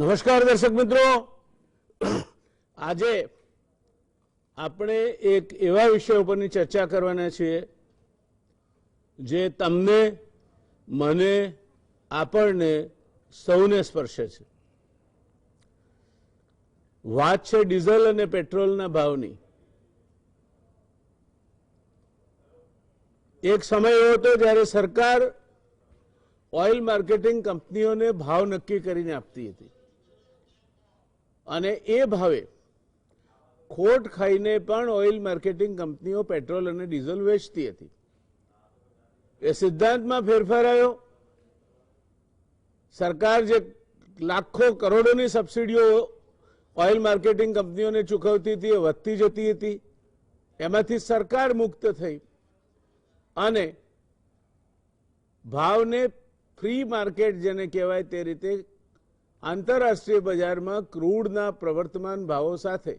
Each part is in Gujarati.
નમસ્કાર દર્શક મિત્રો, આજે આપણે એક એવા વિષય ઉપરની ચર્ચા કરવાના છીએ જે તમને, મને, આપણને સૌને સ્પર્શે છે. વાત છે ડીઝલ અને પેટ્રોલના ભાવની. એક સમય એવો હતો જ્યારે સરકાર ઓઇલ માર્કેટિંગ કંપનીઓને ભાવ નક્કી કરીને આપતી હતી અને એ ભાવે ખોટ ખાઈને પણ ઓઇલ માર્કેટિંગ કંપનીઓ પેટ્રોલ અને ડીઝલ વેચતી હતી. એ સિદ્ધાંતમાં ફેરફાર આવ્યો. સરકાર જે લાખો કરોડોની સબસિડીઓ ઓઇલ માર્કેટિંગ કંપનીઓને ચૂકવતી હતી એ વધતી જતી હતી. એમાંથી સરકાર મુક્ત થઈ અને ભાવને ફ્રી માર્કેટ જેને કહેવાય તે રીતે આંતરરાષ્ટ્રીય બજારમાં ક્રૂડના પ્રવર્તમાન ભાવો સાથે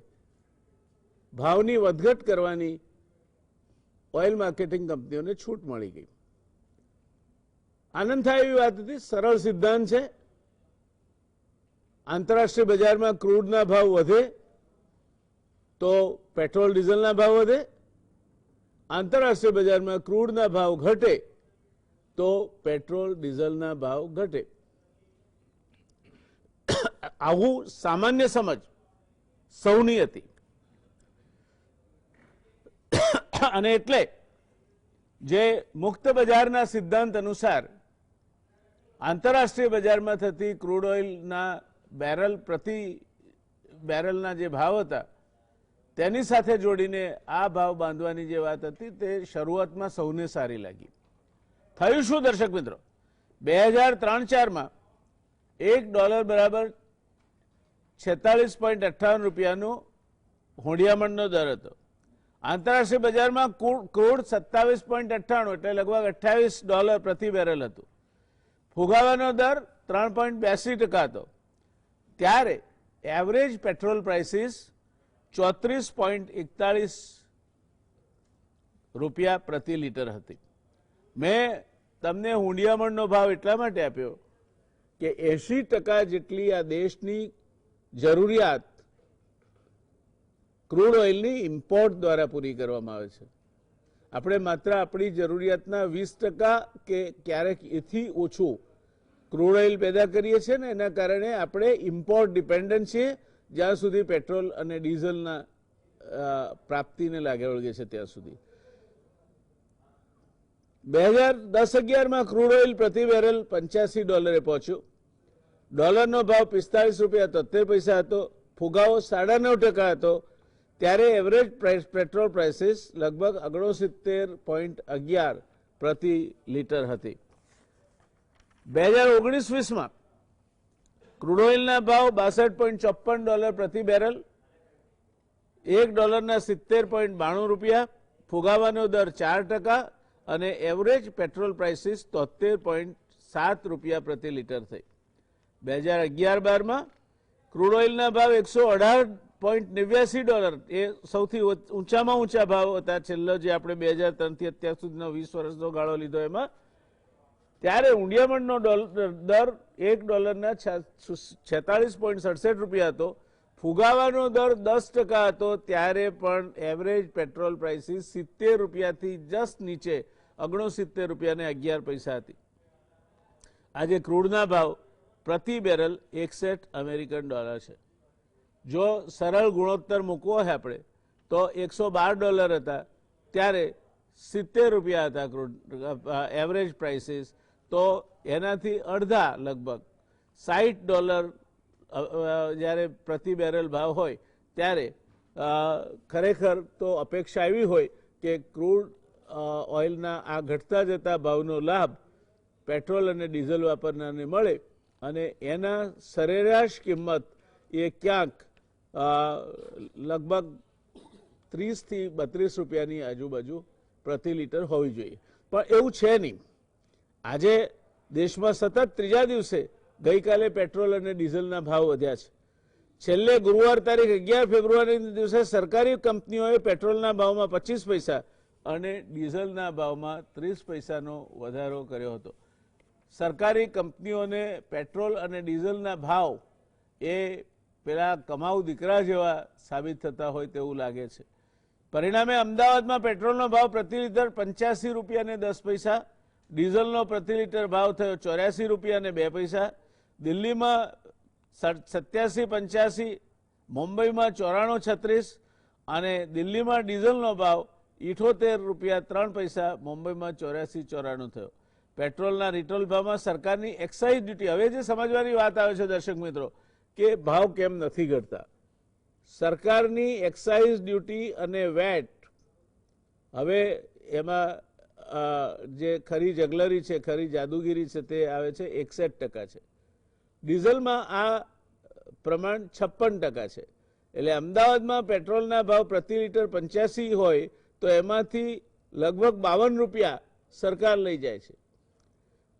ભાવની વધઘટ કરવાની ઓઇલ માર્કેટિંગ કંપનીઓને છૂટ મળી ગઈ. આનંદ થાય એવી વાત હતી. સરળ સિદ્ધાંત છે. આંતરરાષ્ટ્રીય બજારમાં ક્રૂડના ભાવ વધે તો પેટ્રોલ ડીઝલના ભાવ વધે. આંતરરાષ્ટ્રીય બજારમાં ક્રૂડના ભાવ ઘટે તો પેટ્રોલ ડીઝલના ભાવ ઘટે. આવું સામાન્ય સમજ સૌની હતી અને એટલે જે મુક્ત બજારના સિદ્ધાંત અનુસાર આંતરરાષ્ટ્રીય બજારમાં થતી ક્રૂડ ઓઇલના બેરલ પ્રતિ બેરલના જે ભાવ હતા તેની સાથે જોડીને આ ભાવ બાંધવાની જે વાત હતી તે શરૂઆતમાં સૌને સારી લાગી. થયું શું દર્શક મિત્રો? 2003-04માં $1 બરાબર 46.58 રૂપિયાનો હોડિયામણનો દર હતો. આંતરરાષ્ટ્રીય બજારમાં ક્રૂડ 27.98 એટલે લગભગ $28 પ્રતિ બેરલ હતું. ફુગાવાનો દર 3.82% હતો. ત્યારે એવરેજ પેટ્રોલ પ્રાઇસીસ 34.41 રૂપિયા પ્રતિ લીટર હતી. મેં તમને હુંડિયામણનો ભાવ એટલા માટે આપ્યો કે 80% જેટલી આ દેશની જરૂરિયાત ક્રૂડ ઓઇલની ઇમ્પોર્ટ દ્વારા પૂરી કરવામાં આવે છે. આપણે માત્ર આપણી જરૂરિયાતના 20% કે ક્યારેક એથી ઓછું ક્રૂડ ઓઇલ પેદા કરીએ છીએ ને એના કારણે આપણે ઇમ્પોર્ટ ડિપેન્ડન્ટ છીએ જ્યાં સુધી પેટ્રોલ અને ડીઝલના પ્રાપ્તિને લાગે વળગે છે ત્યાં સુધી. 2010-11માં ક્રૂડ ઓઇલ પ્રતિ બેરલ $85 પહોંચ્યું. ડોલરનો ભાવ 45 રૂપિયા 73 પૈસા હતો. ફુગાવો 9.5% હતો. ત્યારે એવરેજ પેટ્રોલ પ્રાઇસીસ લગભગ 69.11 પ્રતિ લીટર હતી. 2019-20માં ક્રૂડ ઓઇલના ભાવ $62.54 પ્રતિ બેરલ, $1 70.92 રૂપિયા, ફુગાવાનો દર 4% અને એવરેજ પેટ્રોલ પ્રાઇસીસ 73.7 રૂપિયા પ્રતિ લીટર થઈ. 2011-12માં ક્રૂડ ઓઇલના ભાવ $118.89 એ સૌથી ઊંચામાં ઊંચા ભાવ હતા છેલ્લો જે આપણે 2003થી અત્યાર સુધીનો 20 વર્ષનો ગાળો લીધો એમાં. ત્યારે હુંડિયામણનો દર $1 46.67 રૂપિયા હતો. ફુગાવાનો દર 10% હતો. ત્યારે પણ એવરેજ પેટ્રોલ પ્રાઇસીસ 70 રૂપિયાથી જસ્ટ નીચે 69 રૂપિયા 11 પૈસા હતી. આજે ક્રૂડના ભાવ પ્રતિ બેરલ 61 અમેરિકન ડોલર છે. જો સરળ ગુણોત્તર મૂકવો હોય આપણે તો $112 હતા ત્યારે 70 રૂપિયા હતા ક્રૂડ એવરેજ પ્રાઇસીસ. તો એનાથી અડધા લગભગ $60 જ્યારે પ્રતિ બેરલ ભાવ હોય ત્યારે ખરેખર તો અપેક્ષા એવી હોય કે ક્રૂડ ઓઇલના આ ઘટતા જતા ભાવનો લાભ પેટ્રોલ અને ડીઝલ વાપરનારને મળે અને એના સરેરાશ કિંમત એ ક્યાંક લગભગ 30 થી 32 રૂપિયાની આજુબાજુ પ્રતિ લીટર હોવી જોઈએ. પણ એવું છે નહીં. આજે દેશમાં સતત ત્રીજા દિવસે ગઈકાલે પેટ્રોલ અને ડીઝલના ભાવ વધ્યા છે. છેલ્લે ગુરુવાર તારીખ 11 ફેબ્રુઆરીના દિવસે સરકારી કંપનીઓએ પેટ્રોલના ભાવમાં 25 પૈસા અને ડીઝલના ભાવમાં 30 પૈસાનો વધારો કર્યો હતો. સરકારી કંપનીઓને પેટ્રોલ અને ડીઝલના ભાવ એ પેલા કમાઉ દીકરા જેવા સાબિત થતા હોય તેવું લાગે છે. પરિણામે અમદાવાદમાં પેટ્રોલનો ભાવ પ્રતિ લીટર 85 રૂપિયા ને 10 પૈસા, ડીઝલનો પ્રતિ લીટર ભાવ થયો 84 રૂપિયા ને 2 પૈસા, દિલ્હીમાં 87-85, મુંબઈમાં 94-36 અને દિલ્હીમાં ડીઝલનો ભાવ 78 રૂપિયા 3 પૈસા, મુંબઈમાં 84-94 થયો. પેટ્રોલના રિટેલ ભાવમાં સરકારની એક્સાઇઝ ડ્યુટી, હવે જે સમજવાની વાત આવે છે દર્શક મિત્રો કે ભાવ કેમ નથી ઘટતા, સરકારની એક્સાઇઝ ડ્યુટી અને વેટ હવે એમાં જે ખરી જગલરી છે, ખરી જાદુગીરી છે તે આવે છે 61% છે. ડીઝલમાં આ પ્રમાણ 56% છે. એટલે અમદાવાદમાં પેટ્રોલના ભાવ પ્રતિ લીટર 85 હોય તો એમાંથી લગભગ 52 રૂપિયા સરકાર લઈ જાય છે.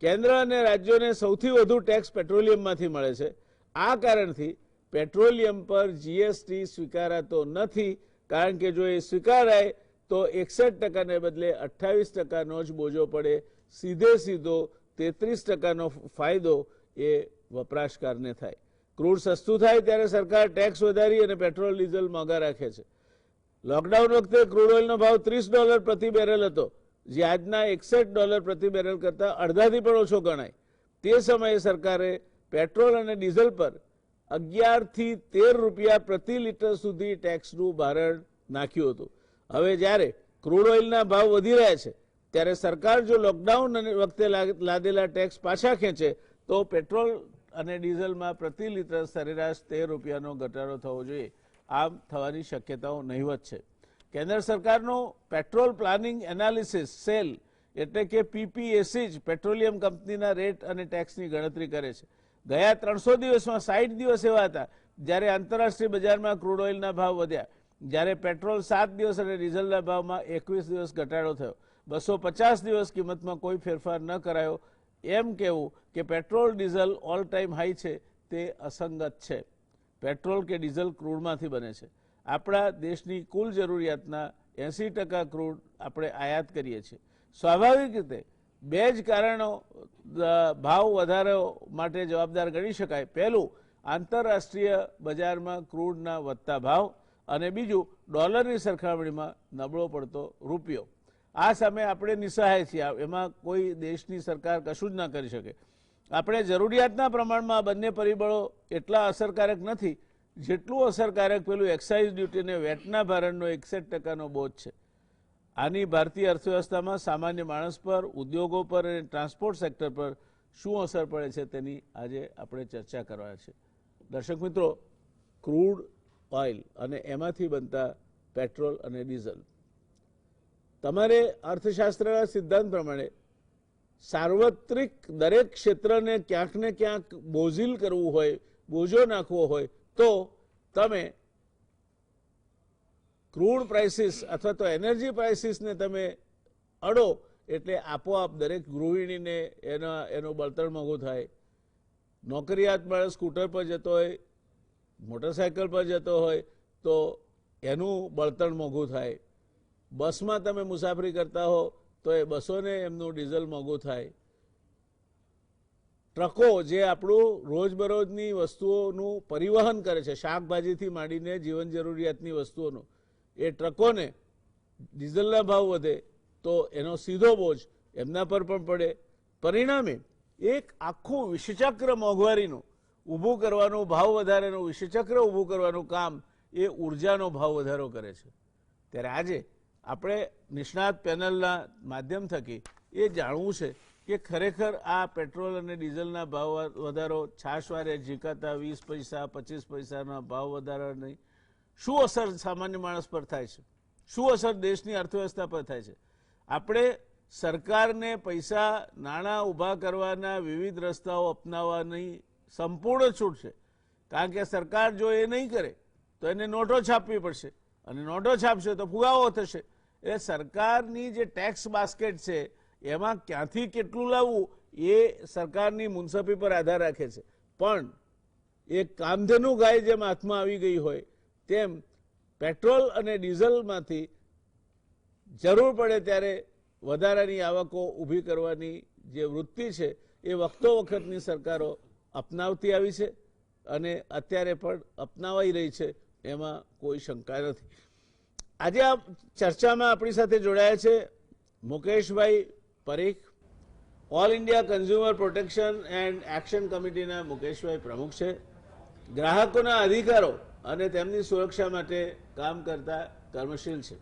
કેન્દ્ર અને રાજ્યોને સૌથી વધુ ટેક્સ પેટ્રોલિયમમાંથી મળે છે. આ કારણથી પેટ્રોલિયમ પર જીએસટી સ્વીકારાતો નથી, કારણ કે જો એ સ્વીકારાય તો 61% ને બદલે 28%નો જ બોજો પડે. સીધો 33%નો ફાયદો એ વપરાશકારને થાય. ક્રૂડ સસ્તું થાય ત્યારે સરકાર ટેક્સ વધારી અને પેટ્રોલ ડીઝલ મોંઘા રાખે છે. લોકડાઉન વખતે ક્રૂડ ઓઇલનો ભાવ $30 પ્રતિ બેરલ હતો, જે આજના $61 પ્રતિ બેરલ કરતાં અડધાથી પણ ઓછો ગણાય. તે સમયે સરકારે પેટ્રોલ અને ડીઝલ પર 11 થી 13 રૂપિયા પ્રતિ લીટર સુધી ટેક્સનું ભારણ નાખ્યું હતું. હવે જ્યારે ક્રૂડ ઓઇલના ભાવ વધી રહ્યા છે ત્યારે સરકાર જો લોકડાઉન વખતે લાદેલા ટેક્સ પાછા ખેંચે તો પેટ્રોલ અને ડીઝલમાં પ્રતિ લીટર સરેરાશ 13 રૂપિયાનો ઘટાડો થવો જોઈએ. આમ થવાની શક્યતાઓ નહીવત છે. કેન્દ્ર સરકારનું પેટ્રોલ પ્લાનિંગ એનાલિસિસ સેલ એટલે કે પીપીએસસી જ પેટ્રોલિયમ કંપનીના રેટ અને ટેક્સની ગણતરી કરે છે. ગયા 300 દિવસમાં 60 દિવસ એવા હતા જ્યારે આંતરરાષ્ટ્રીય બજારમાં ક્રૂડ ઓઇલના ભાવ વધ્યા, જ્યારે પેટ્રોલ 7 દિવસ અને ડીઝલના ભાવમાં 21 દિવસ ઘટાડો થયો. 250 દિવસ કિંમતમાં કોઈ ફેરફાર ન કરાયો. એમ કહેવું કે petrol diesel all time high છે તે અસંગત છે. પેટ્રોલ કે ડીઝલ ક્રૂડમાંથી બને છે. આપણા દેશની કુલ જરૂરિયાતના 80% ક્રૂડ આપણે આયાત કરીએ છીએ. સ્વાભાવિક રીતે બે જ કારણો ભાવ વધારો માટે જવાબદાર ગણી શકાય. પહેલું, આંતરરાષ્ટ્રીય બજારમાં ક્રૂડના વધતા ભાવ અને બીજું ડોલરની સરખામણીમાં નબળો પડતો રૂપિયો. આ સામે આપણે નિસહાય છીએ. એમાં કોઈ દેશની સરકાર કશું જ ના કરી શકે. આપણે જરૂરિયાતના પ્રમાણમાં બંને પરિબળો એટલા અસરકારક નથી જેટલું અસરકારક પેલું એક્સાઇઝ ડ્યુટી અને વેટના ભારણનો 61%નો બોજ છે. આની ભારતીય અર્થવ્યવસ્થામાં સામાન્ય માણસ પર, ઉદ્યોગો પર અને ટ્રાન્સપોર્ટ સેક્ટર પર શું અસર પડે છે તેની આજે આપણે ચર્ચા કરવા છે. દર્શક મિત્રો, ક્રૂડ ઓઇલ અને એમાંથી બનતા પેટ્રોલ અને ડીઝલ, તમારે અર્થશાસ્ત્રના સિદ્ધાંત પ્રમાણે સાર્વત્રિક દરેક ક્ષેત્રને ક્યાંક ને ક્યાંક બોઝિલ કરવું હોય, બોજો નાખવો હોય તો તમે ક્રૂડ પ્રાઇસીસ અથવા તો એનર્જી પ્રાઇસીસને તમે અડો એટલે આપોઆપ દરેક ગૃહિણીને એનું બળતણ મોંઘું થાય. નોકરિયાત માણસ સ્કૂટર પર જતો હોય, મોટરસાયકલ પર જતો હોય તો એનું બળતણ મોંઘું થાય. બસમાં તમે મુસાફરી કરતા હો તો એ બસોને એમનું ડીઝલ મોંઘું થાય. ટ્રકો જે આપણું રોજબરોજની વસ્તુઓનું પરિવહન કરે છે, શાકભાજીથી માંડીને જીવન જરૂરિયાતની વસ્તુઓનું, એ ટ્રકોને ડીઝલના ભાવ વધે તો એનો સીધો બોજ એમના પર પણ પડે. પરિણામે એક આખું વિષચક્ર મોંઘવારીનું ઊભું કરવાનું, ભાવ વધારેનું વિષચક્ર ઊભું કરવાનું કામ એ ઉર્જાનો ભાવ વધારો કરે છે. ત્યારે આજે આપણે નિષ્ણાત પેનલના માધ્યમ થકી એ જાણવું છે કે ખરેખર આ પેટ્રોલ અને ડીઝલના ભાવ વધારો, છાશવારે ઝીકાતા 20 પૈસા 25 પૈસાના ભાવ વધારાની શું અસર સામાન્ય માણસ પર થાય છે, શું અસર દેશની અર્થવ્યવસ્થા પર થાય છે. આપણે સરકારને પૈસા, નાણાં ઊભા કરવાના વિવિધ રસ્તાઓ અપનાવવાની સંપૂર્ણ છૂટ છે, કારણ કે સરકાર જો એ નહીં કરે તો એને નોટો છાપવી પડશે અને નોટો છાપશે તો ફુગાવો થશે. એટલે સરકારની જે ટેક્સ બાસ્કેટ છે એમાં ક્યાંથી કેટલું લાવવું એ સરકારની મુનસફી પર આધાર રાખે છે. પણ એક કામધેનુ ગાય જેમ હાથમાં આવી ગઈ હોય તેમ પેટ્રોલ અને ડીઝલમાંથી જરૂર પડે ત્યારે વધારાની આવકો ઊભી કરવાની જે વૃત્તિ છે એ વખતો વખતની સરકારો અપનાવતી આવી છે. અને અત્યારે પણ અપનાવાઈ રહી છે, એમાં કોઈ શંકા નથી. આજે આ ચર્ચામાં આપણી સાથે જોડાયા છે Mukeshbhai Parikh, all India consumer protection and action કમિટીના મુકેશભાઈ પ્રમુખ છે. ગ્રાહકોના અધિકારો અને તેમની સુરક્ષા માટે કામ કરતા કર્મશીલ છે.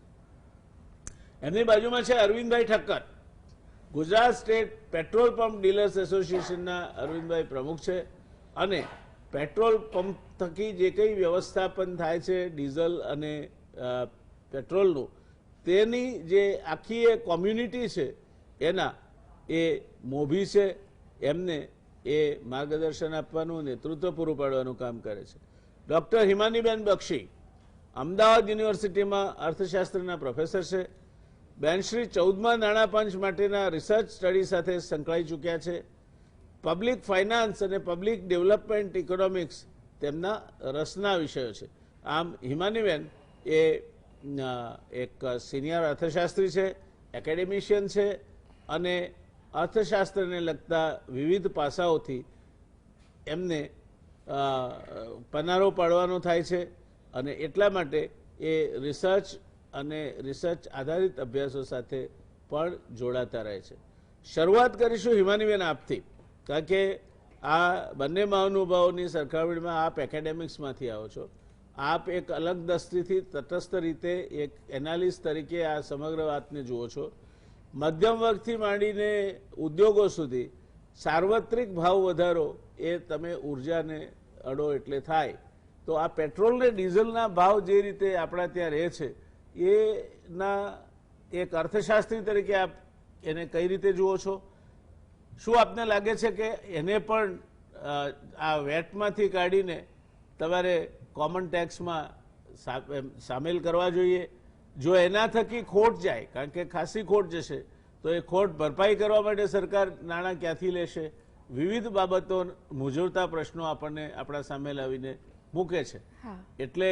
એમની બાજુમાં છે Arvindbhai Thakkar, Gujarat state petrol pump dealers એસોસિએશનના અરવિંદભાઈ પ્રમુખ છે અને પેટ્રોલ પંપ થકી જે કંઈ વ્યવસ્થાપન થાય છે ડીઝલ અને પેટ્રોલનું, તેની જે આખી એ કોમ્યુનિટી છે એના એ મોભી છે. એમને એ માર્ગદર્શન આપવાનું, નેતૃત્વ પૂરું પાડવાનું કામ કરે છે. ડૉક્ટર હિમાનીબેન બક્ષી અમદાવાદ યુનિવર્સિટીમાં અર્થશાસ્ત્રના પ્રોફેસર છે. બેનશ્રી 14મા નાણાં પંચ માટેના રિસર્ચ સ્ટડી સાથે સંકળાઈ ચૂક્યા છે. પબ્લિક ફાઇનાન્સ અને પબ્લિક ડેવલપમેન્ટ ઇકોનોમિક્સ તેમના રસના વિષયો છે. આમ હિમાનીબેન એ એક સિનિયર અર્થશાસ્ત્રી છે, એકેડેમિશિયન છે અને અર્થશાસ્ત્રને લગતા વિવિધ પાસાઓથી એમને પનારો પાડવાનો થાય છે અને એટલા માટે એ રિસર્ચ અને રિસર્ચ આધારિત અભ્યાસો સાથે પણ જોડાતા રહે છે. શરૂઆત કરીશું હિમાનીબેન આપથી, કારણ કે આ બંને મહાનુભાવોની સરખામણીમાં આપ એકેડેમિક્સમાંથી આવો છો. આપ એક અલગ દ્રષ્ટિથી તટસ્થ રીતે એક એનાલિસ્ટ તરીકે આ સમગ્ર વાતને જુઓ છો. મધ્યમ વર્ગથી માંડીને ઉદ્યોગો સુધી સાર્વત્રિક ભાવ વધારો એ તમે ઉર્જાને અડો એટલે થાય. તો આ પેટ્રોલ ને ડીઝલના ભાવ જે રીતે આપણા ત્યાં રહે છે એના એક અર્થશાસ્ત્રી તરીકે આપ એને કઈ રીતે જુઓ છો? શું આપને લાગે છે કે એને પણ આ વેટમાંથી કાઢીને તમારે કોમન ટેક્સમાં સામેલ કરવા જોઈએ? જો એના થકી ખોટ જાય, કારણ કે ખાસી ખોટ જશે, તો એ ખોટ ભરપાઈ કરવા માટે સરકાર નાણાં ક્યાંથી લેશે? વિવિધ બાબતો મૂંઝવતા પ્રશ્નો આપણને આપણા સામે લાવીને મૂકે છે. એટલે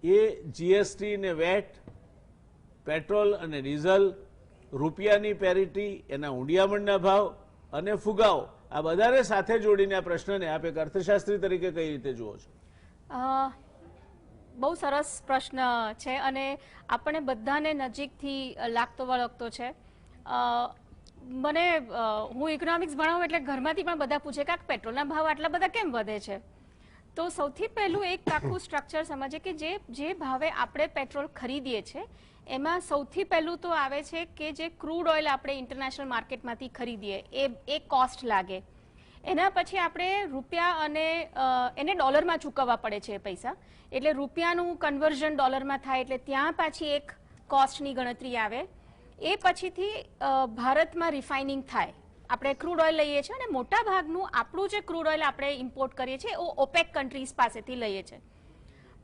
એ જીએસટી ને વેટ, પેટ્રોલ અને ડીઝલ, રૂપિયાની પેરિટી, એના ઊંડિયામણના ભાવ અને ફુગાવો, આ બધાને સાથે જોડીને આ પ્રશ્નને આપ એક અર્થશાસ્ત્રી તરીકે કઈ રીતે જુઓ છો? બહુ સરસ પ્રશ્ન છે અને આપણને બધાને નજીકથી લાગતો વળગતો છે. હું ઇકોનોમિક્સ ભણાવું એટલે ઘરમાંથી પણ બધા પૂછે કે પેટ્રોલના ભાવ આટલા બધા કેમ વધે છે? તો સૌથી પહેલું એક આખું સ્ટ્રક્ચર સમજે કે જે ભાવે આપણે પેટ્રોલ ખરીદીએ છીએ એમાં સૌથી પહેલું તો આવે છે કે જે ક્રૂડ ઓઇલ આપણે ઇન્ટરનેશનલ માર્કેટમાંથી ખરીદીએ એ કોસ્ટ લાગે. એના પછી આપણે રૂપિયા અને એને ડોલરમાં ચૂકવવા પડે છે પૈસા, એટલે રૂપિયાનું કન્વર્ઝન ડોલરમાં થાય એટલે ત્યાં પાછી એક કોસ્ટની ગણતરી આવે. એ પછીથી ભારતમાં રિફાઇનિંગ થાય. આપણે ક્રૂડ ઓઇલ લઈએ છીએ અને મોટા ભાગનું આપણું જે ક્રૂડ ઓઇલ આપણે ઇમ્પોર્ટ કરીએ છીએ એ ઓપેક કન્ટ્રીઝ પાસેથી લઈએ છીએ.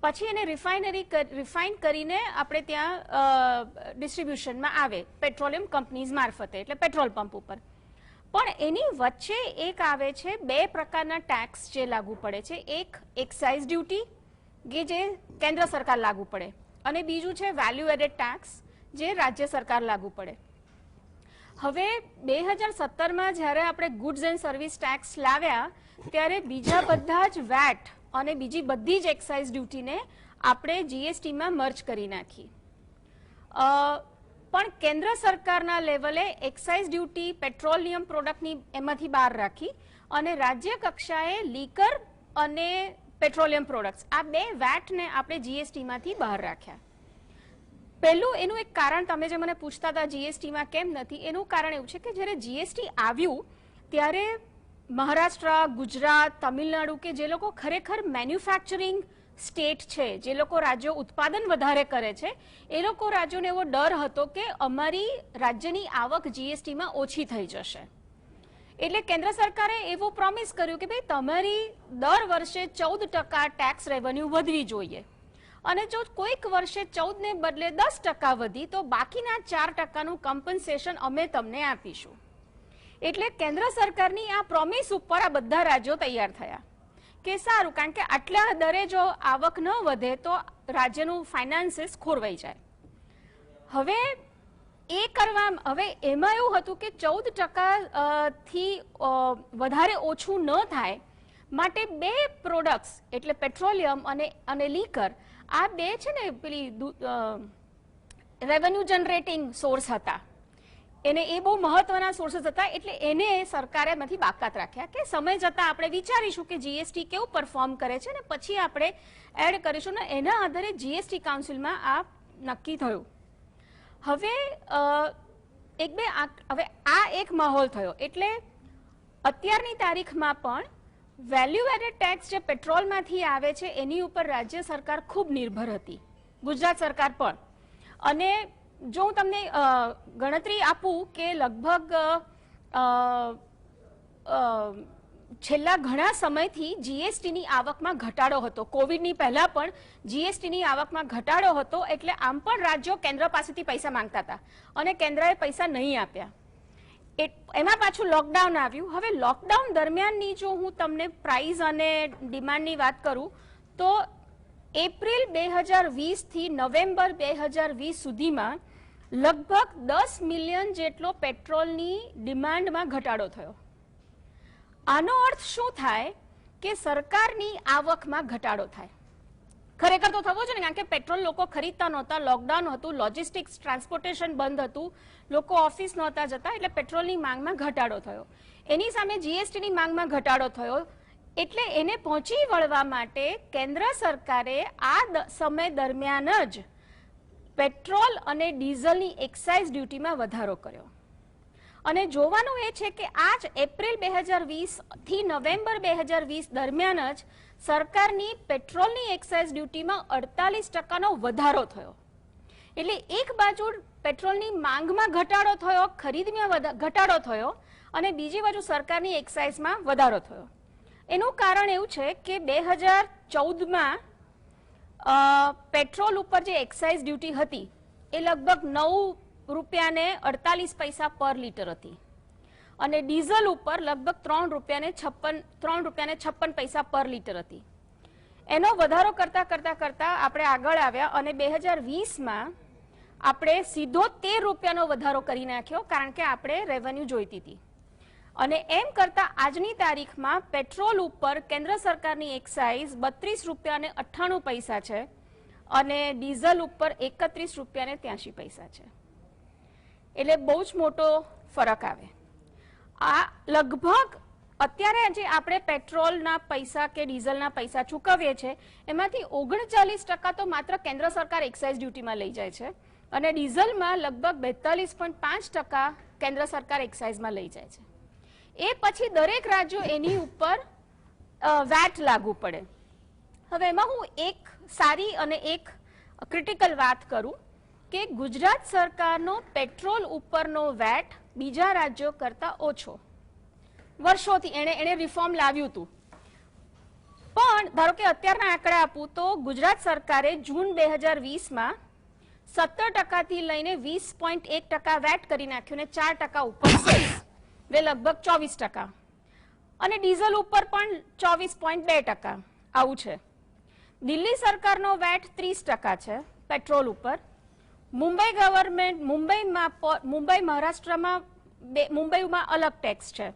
પછી એને રિફાઇન કરીને આપણે ત્યાં ડિસ્ટ્રીબ્યુશનમાં આવે પેટ્રોલિયમ કંપનીઝ મારફતે, એટલે પેટ્રોલ પંપ ઉપર. પણ એની વચ્ચે એક આવે છે બે પ્રકારના ટેક્સ જે લાગુ પડે છે. એક એક્સાઇઝ ડ્યુટી કે જે કેન્દ્ર સરકાર લાગુ પડે અને બીજું છે વેલ્યુ એડેડ ટેક્સ જે રાજ્ય સરકાર લાગુ પડે. હવે 2017માં જ્યારે આપણે ગુડ્સ એન્ડ સર્વિસ ટેક્સ લાવ્યા ત્યારે બીજા બધા જ વેટ અને બીજી બધી જ એક્સાઇઝ ડ્યુટીને આપણે જીએસટીમાં મર્જ કરી નાખી. પણ કેન્દ્ર સરકારના લેવલે એક્સાઇઝ ડ્યુટી પેટ્રોલિયમ પ્રોડક્ટની એમાંથી બહાર રાખી અને રાજ્ય કક્ષાએ લીકર અને પેટ્રોલિયમ પ્રોડક્ટ્સ આ બે વેટને આપણે જીએસટીમાંથી બહાર રાખ્યા. પહેલું એનું એક કારણ, તમે જે મને પૂછતા હતા જીએસટીમાં કેમ નથી, એનું કારણ એવું છે કે જ્યારે જીએસટી આવ્યું ત્યારે મહારાષ્ટ્ર, ગુજરાત, તમિલનાડુ કે જે લોકો ખરેખર મેન્યુફેક્ચરિંગ સ્ટેટ છે, જે લોકો રાજ્યો ઉત્પાદન વધારે કરે છે, એ લોકો રાજ્યોને એવો ડર હતો કે અમારી રાજ્યની આવક જીએસટીમાં ઓછી થઈ જશે. એટલે કેન્દ્ર સરકારે એવો પ્રોમિસ કર્યું કે ભાઈ તમારી દર વર્ષે 14% ટેક્સ રેવન્યુ વધવી જોઈએ અને જો કોઈક વર્ષે 14 ને બદલે 10% વધી તો બાકીના 4%નું કમ્પન્સેશન અમે તમને આપીશું. એટલે કેન્દ્ર સરકારની આ પ્રોમિસ ઉપર આ બધા રાજ્યો તૈયાર થયા કે સારું, કારણ કે આટલા દરે જો આવક ન વધે તો રાજ્યનું ફાઇનાન્સીસ ખોરવાઈ જાય. હવે એમાં એવું હતું કે 14% થી વધારે ઓછું ન થાય, માટે બે પ્રોડક્ટ્સ એટલે પેટ્રોલિયમ અને લીકર આ બે છે ને પેલી રેવન્યુ જનરેટિંગ સોર્સ હતા, એને એ બહુ મહત્વના સોર્सेस હતા, એટલે એને સરકારે એમાંથી બાકાત રાખ્યા કે સમય જતાં આપણે વિચારીશું કે જીએસટી કેવું પરફોર્મ કરે છે ને પછી આપણે એડ કરીશું ને એના આધારે જીએસટી કાઉન્સિલમાં આ નક્કી થયું. હવે આ એક માહોલ થયો એટલે અત્યારની તારીખમાં પણ વેલ્યુ એડેડ ટેક્સ જે પેટ્રોલમાંથી આવે છે એની ઉપર રાજ્ય સરકાર ખૂબ નિર્ભર હતી, ગુજરાત સરકાર પણ. અને જો હું તમને ગણતરી આપું કે લગભગ છેલ્લા ઘણા સમયથી જીએસટીની આવકમાં ઘટાડો હતો, કોવિડની પહેલા પણ જીએસટીની આવકમાં ઘટાડો હતો, એટલે આમ પણ રાજ્યો કેન્દ્ર પાસેથી પૈસા માંગતા હતા અને કેન્દ્રએ પૈસા નહીં આપ્યા. એમાં પાછું લોકડાઉન આવ્યું. હવે લોકડાઉન દરમિયાનની જો હું તમને પ્રાઇસ અને ડિમાન્ડની વાત કરું તો એપ્રિલ 2020 થી નવેમ્બર 2020 સુધીમાં લગભગ 10 મિલિયન જેટલો પેટ્રોલની ડિમાન્ડમાં ઘટાડો થયો. આનો અર્થ શું થાય કે સરકારની આવકમાં ઘટાડો થાય. ખરેખર તો થવો છે ને, કારણ કે પેટ્રોલ લોકો ખરીદતા નહોતા, લોકડાઉન હતું, લોજિસ્ટિક્સ ટ્રાન્સપોર્ટેશન બંધ હતું, લોકો ઓફિસ નહોતા જતા, એટલે પેટ્રોલની માંગમાં ઘટાડો થયો. એની સામે જીએસટીની માંગમાં ઘટાડો થયો, એટલે એને પહોંચી વળવા માટે કેન્દ્ર સરકારે આ સમય દરમિયાન જ પેટ્રોલ અને ડીઝલની એક્સાઇઝ ડ્યુટીમાં વધારો કર્યો. અને જોવાનું એ છે કે આ જ એપ્રિલ 2020 થી નવેમ્બર 2020 દરમિયાન જ સરકારની પેટ્રોલની એક્સાઇઝ ડ્યુટીમાં 48% વધારો થયો. એટલે એક બાજુ પેટ્રોલની માંગમાં ઘટાડો થયો, ખરીદમાં ઘટાડો થયો, અને બીજી બાજુ સરકારની એક્સાઇઝમાં વધારો થયો. એનું કારણ એવું છે કે 2014માં પેટ્રોલ ઉપર જે એક્સાઇઝ ડ્યુટી હતી એ લગભગ 9 રૂપિયાને 48 પૈસા પર લીટર હતી અને ડીઝલ ઉપર લગભગ 3 રૂપિયાને 56 પૈસા પર લીટર હતી. એનો વધારો કરતા આપણે આગળ આવ્યા અને 2020માં આપણે સીધો 13 રૂપિયાનો વધારો કરી નાખ્યો, કારણ કે આપણે રેવન્યુ જોઈતી હતી. અને એમ કરતા આજની તારીખમાં પેટ્રોલ ઉપર કેન્દ્ર સરકારની એક્સાઇઝ 32 રૂપિયાને 98 પૈસા છે અને ડીઝલ ઉપર 31 રૂપિયાને 83 પૈસા છે. એટલે બહુ જ મોટો ફરક આવે. આ લગભગ અત્યારે જે આપણે પેટ્રોલના પૈસા કે ડીઝલના પૈસા ચૂકવીએ છીએ એમાંથી 39% તો માત્ર કેન્દ્ર સરકાર એક્સાઇઝ ડ્યુટીમાં લઈ જાય છે અને ડીઝલમાં લગભગ 42.5% કેન્દ્ર સરકાર એક્સાઇઝમાં લઈ જાય છે. એ પછી દરેક રાજ્યો એની ઉપર વેટ લાગુ પડે. હવે એમાં હું એક સારી અને એક ક્રિટિકલ વાત કરું કે ગુજરાત સરકારનો પેટ્રોલ ઉપરનો વેટ બીજા રાજ્યો કરતા ઓછો. વર્ષોથી એણે રિફોર્મ લાવ્યું હતું, પણ ધારો કે અત્યારના આંકડા આપું તો ગુજરાત સરકારે જૂન 2020માં 17% થી લઈને 20.1% વેટ કરી નાખ્યું ને 4% ઉપર સેસ, લગભગ 24%, અને ડીઝલ ઉપર પણ 24.2% આવું છે. દિલ્હી સરકારનો વેટ 30% છે પેટ્રોલ ઉપર. મુંબઈ ગવર્મેન્ટ મુંબઈમાં અલગ ટેક્સ છે.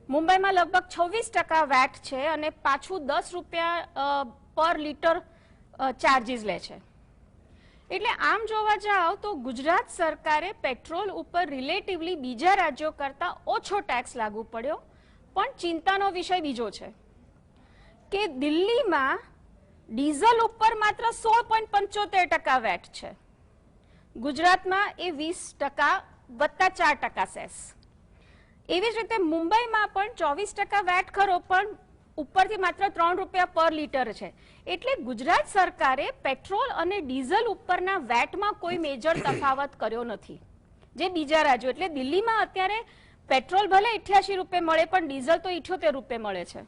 મુંબઈમાં લગભગ 26% વેટ છે અને પાછું 10 રૂપિયા પર લીટર ચાર્જીસ લે છે. એટલે આમ જોવા જાવ તો ગુજરાત સરકારે પેટ્રોલ ઉપર રિલેટિવલી બીજા રાજ્યો કરતા ઓછો ટેક્સ લાગુ પડ્યો. પણ ચિંતાનો વિષય બીજો છે કે દિલ્હીમાં ડીઝલ ઉપર માત્ર 16.75% વેટ છે, ગુજરાતમાં એ 20% વત્તા 4% સેસ. એવી જ રીતે મુંબઈમાં પણ 24% વેટ ખરો, પણ ઉપરથી માત્ર 3 રૂપિયા પર લીટર છે. એટલે ગુજરાત સરકારે પેટ્રોલ અને ડીઝલ ઉપરના વેટમાં કોઈ મેજર તફાવત કર્યો નથી જે બીજા રાજ્યો. એટલે દિલ્હીમાં અત્યારે પેટ્રોલ ભલે 88 રૂપિયા મળે પણ ડીઝલ તો 78 રૂપિયા મળે છે.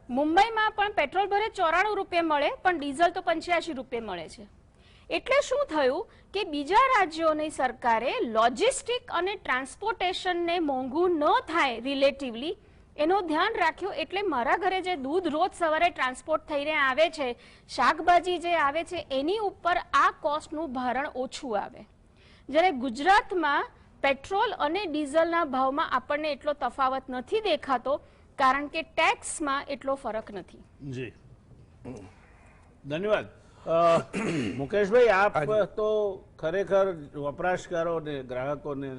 મુંબઈમાં પણ પેટ્રોલ ભલે 94 રૂપિયા મળે પણ ડીઝલ તો 85 રૂપિયા મળે છે. એટલે શું થયું કે બીજા રાજ્યોની સરકારે લોજિસ્ટિક અને ટ્રાન્સપોર્ટેશનને મોંઘું ન થાય રિલેટિવલી એનું ધ્યાન રાખ્યું. એટલે મારા ઘરે જે દૂધ રોજ સવારે ટ્રાન્સપોર્ટ થઈને આવે છે, શાકભાજી જે આવે છે, એની ઉપર આ કોસ્ટનું ભારણ ઓછું આવે. જ્યારે ગુજરાતમાં પેટ્રોલ અને ડીઝલના ભાવમાં આપણને એટલો તફાવત નથી દેખાતો, કારણ કે ટેક્સમાં એટલો ફરક નથી. જી ધન્યવાદ. મુકેશભાઈ, આપ તો ખરેખર વપરાશકારોને, ગ્રાહકોને,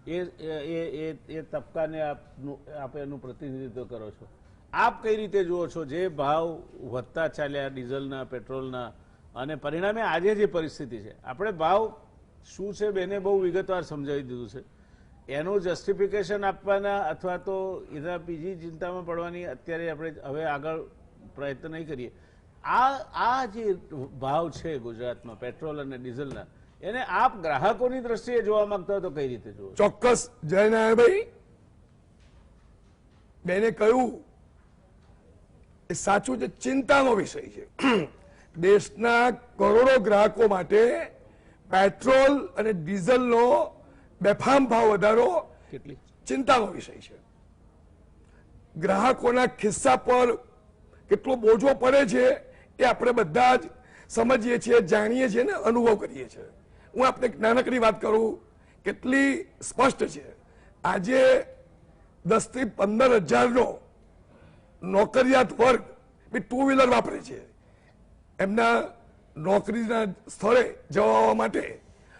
એ તબક્કાને આપ એનું પ્રતિનિધિત્વ કરો છો. આપ કઈ રીતે જુઓ છો જે ભાવ વધતા ચાલ્યા ડીઝલના, પેટ્રોલના, અને પરિણામે આજે જે પરિસ્થિતિ છે, આપણે ભાવ શું છે બેને બહુ વિગતવાર સમજાવી દીધું છે. એનું જસ્ટિફિકેશન આપવાના અથવા તો એના બીજી ચિંતામાં પડવાની અત્યારે આપણે હવે આગળ પ્રયત્ન નહીં કરીએ. આ જે ભાવ છે ગુજરાતમાં પેટ્રોલ અને ડીઝલના, એને આપ ગ્રાહકોની દ્રષ્ટિએ જોવા માંગતા હો તો કઈ રીતે જુઓ? ચોક્કસ જયનારાયણભાઈ બેને કહ્યું એ સાચું છે, ચિંતાનો વિષય છે. દેશના કરોડો ગ્રાહકો માટે પેટ્રોલ અને ડીઝલનો બેફામ ભાવ વધારો કેટલી ચિંતાનો વિષય છે. ગ્રાહકોના ખિસ્સા પર કેટલો બોજો પડે છે એ આપણે બધા જ સમજીએ છીએ, જાણીએ છીએ ને અનુભવ કરીએ છીએ. હું આપને એક નાનકડી વાત કરું, કેટલી સ્પષ્ટ છે. આજે 10 થી 15,000નો નોકરિયાત વર્ગ ટુ વ્હીલર વાપરે છે એમના નોકરીના સ્થળે જવા માટે.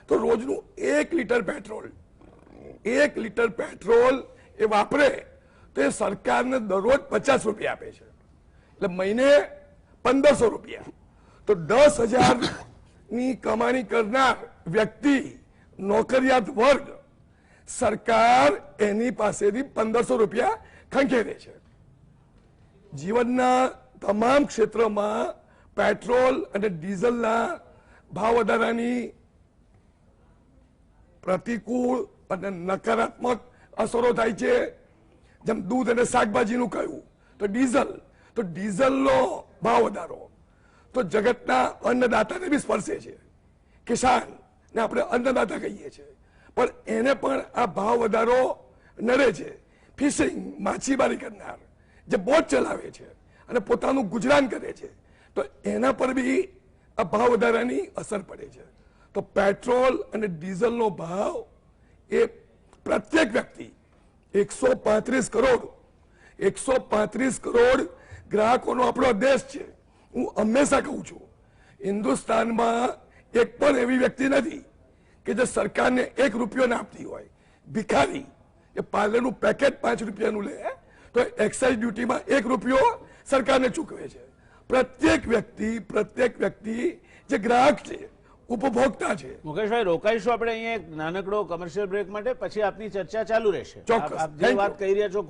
તો રોજનું 1 લીટર પેટ્રોલ એ વાપરે તો એ સરકારને દરરોજ 50 રૂપિયા આપે છે, એટલે મહિને 1,500 રૂપિયા. તો 10,000ની કમાણી કરનાર વ્યક્તિ, નોકરિયાત વર્ગ, સરકાર એની પાસેથી 1,500 રૂપિયા ખંખેરે છે. જીવનના તમામ ક્ષેત્રમાં પેટ્રોલ અને ડીઝલના ભાવ વધારાની પ્રતિકૂળ અને નકારાત્મક અસરો થાય છે. જેમ દૂધ અને શાકભાજીનું કહ્યું તો ડીઝલનો ભાવ વધારો તો જગતના અન્નદાતાને બી સ્પર્શે છે. કિસાન ને આપણે અન્નદાતા કહીએ છીએ, પણ એને પણ આ ભાવ વધારો નડે છે. ફિશિંગ, માછીમારી કરનાર જે બોટ ચલાવે છે અને પોતાનું ગુજરાન કરે છે, તો એના પર બી આ ભાવ વધારાની અસર પડે છે. તો પેટ્રોલ અને ડીઝલનો ભાવ એ પ્રત્યેક વ્યક્તિ 135 કરોડ ગ્રાહકોનો આપણો દેશ છે. હું હંમેશા કહું છું, હિન્દુસ્તાનમાં એક પણ એવી વ્યક્તિ નથી કે જે સરકારને 1 રૂપિયો ના આપતી હોય. ભિખારી એ પાર્લેનું પેકેટ 5 રૂપિયાનું લે તો એક્સાઇઝ ડ્યુટીમાં 1 રૂપિયો સરકારને ચૂકવે છે. પ્રત્યેક વ્યક્તિ જે ગ્રાહક છે, ઉપભોક્તા છે. મુકેશભાઈ, રોકાઈશું આપણે અહીંયા એક નાનકડો કમર્શિયલ બ્રેક માટે, પછી આપની ચર્ચા ચાલુ રહેશે. ચોક્કસ. આપ જે વાત કહી રહ્યા છો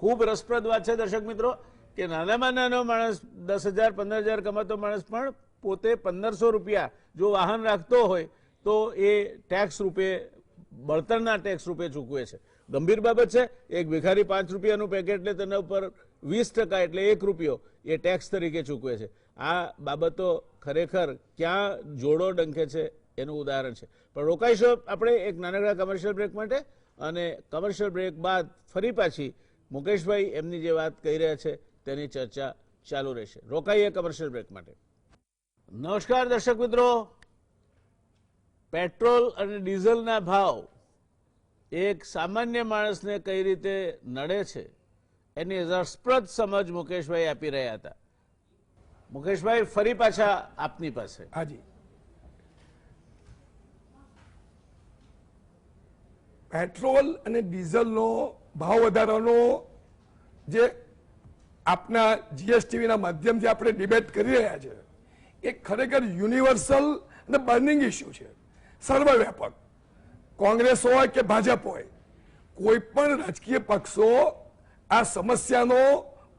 ખૂબ રસપ્રદ વાત છે દર્શક મિત્રો, કે નાનામાં નાનો માણસ 10,000 15,000 કમાતો માણસ પણ પોતે 1,500 રૂપિયા જો વાહન રાખતો હોય તો એ ટેક્સ રૂપે, બળતણના ટેક્સ રૂપે ચૂકવે છે. ગંભીર બાબત છે. એક ભિખારી 5 રૂપિયાનું પેકેટ લે, તેના ઉપર 20% એટલે 1 રૂપિયો એ ટેક્સ તરીકે ચૂકવે છે. આ બાબતો ખરેખર ક્યાં જોડો ડંખે છે એનું ઉદાહરણ છે. પણ રોકાઈશું આપણે એક નાનકડા કમર્શિયલ બ્રેક માટે, અને કમર્શિયલ બ્રેક બાદ ફરી પાછી મુકેશભાઈ એમની જે વાત કહી રહ્યા છે તેની ચર્ચા ચાલુ રહેશે. રોકાઈએ કમર્શિયલ બ્રેક માટે. નમસ્કાર દર્શક મિત્રો, પેટ્રોલ અને ડીઝલના ભાવ એક સામાન્ય માણસને કઈ રીતે નડે છે એની રસપ્રદ સમજ મુકેશભાઈ આપી રહ્યા હતા. મુકેશભાઈ, ફરી પાછા આપની પાસે. હાજી, પેટ્રોલ અને ડીઝલનો ભાવ વધારાનો જે આપના જીએસટીવીના માધ્યમથી આપણે ડિબેટ કરી રહ્યા છે, એ ખરેખર યુનિવર્સલ અને બર્નિંગ ઇસ્યુ છે, સર્વવ્યાપક. કોંગ્રેસ હોય કે ભાજપ હોય, કોઈ પણ રાજકીય પક્ષો આ સમસ્યાનો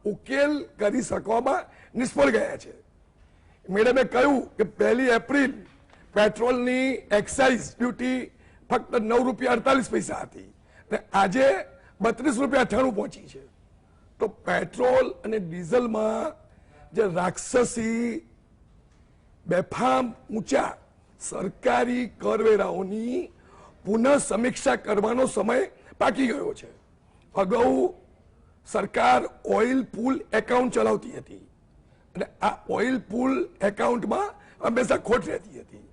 ઉકેલ કરી શકવામાં નિષ્ફળ ગયા છે. મેડમે કહ્યું કે 1 એપ્રિલ પેટ્રોલની એક્સાઇઝ ડ્યુટી ફક્ત 9 રૂપિયા 48 પૈસા હતી અને આજે 32 રૂપિયા 98 પહોંચી છે. તો પેટ્રોલ અને ડીઝલમાં જે રાક્ષસી બેફામ ઊંચા સરકારી કરવેરાઓની પુનઃ સમીક્ષા કરવાનો સમય પાકી ગયો છે. અગાઉ સરકાર ઓઇલ પુલ એકાઉન્ટ ચલાવતી હતી અને આ ઓઇલ પુલ એકાઉન્ટમાં હંમેશા ખોટ રહેતી હતી.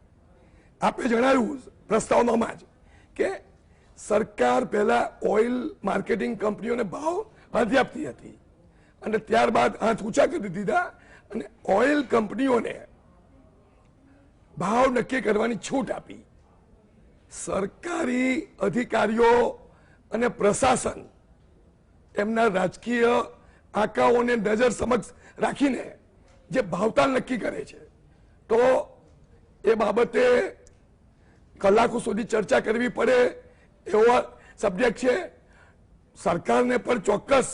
આપે જણાવ્યું પ્રસ્તાવનામાં જ કે સરકાર પહેલા ઓઇલ માર્કેટિંગ કંપનીઓને ભાવ બાંધી હતી અને ત્યારબાદ હાથ ઊંચા કરી દીધા અને ઓઇલ કંપનીઓને ભાવ નક્કી કરવાની છૂટ આપી. સરકારી અધિકારીઓ અને પ્રશાસન એમના રાજકીય આંકાઓને નજર સમક્ષ રાખીને જે ભાવતાલ નક્કી કરે છે, તો એ બાબતે કલાકો સુધી ચર્ચા કરવી પડે એવો સબ્જેક્ટ છે. સરકારને પણ ચોક્કસ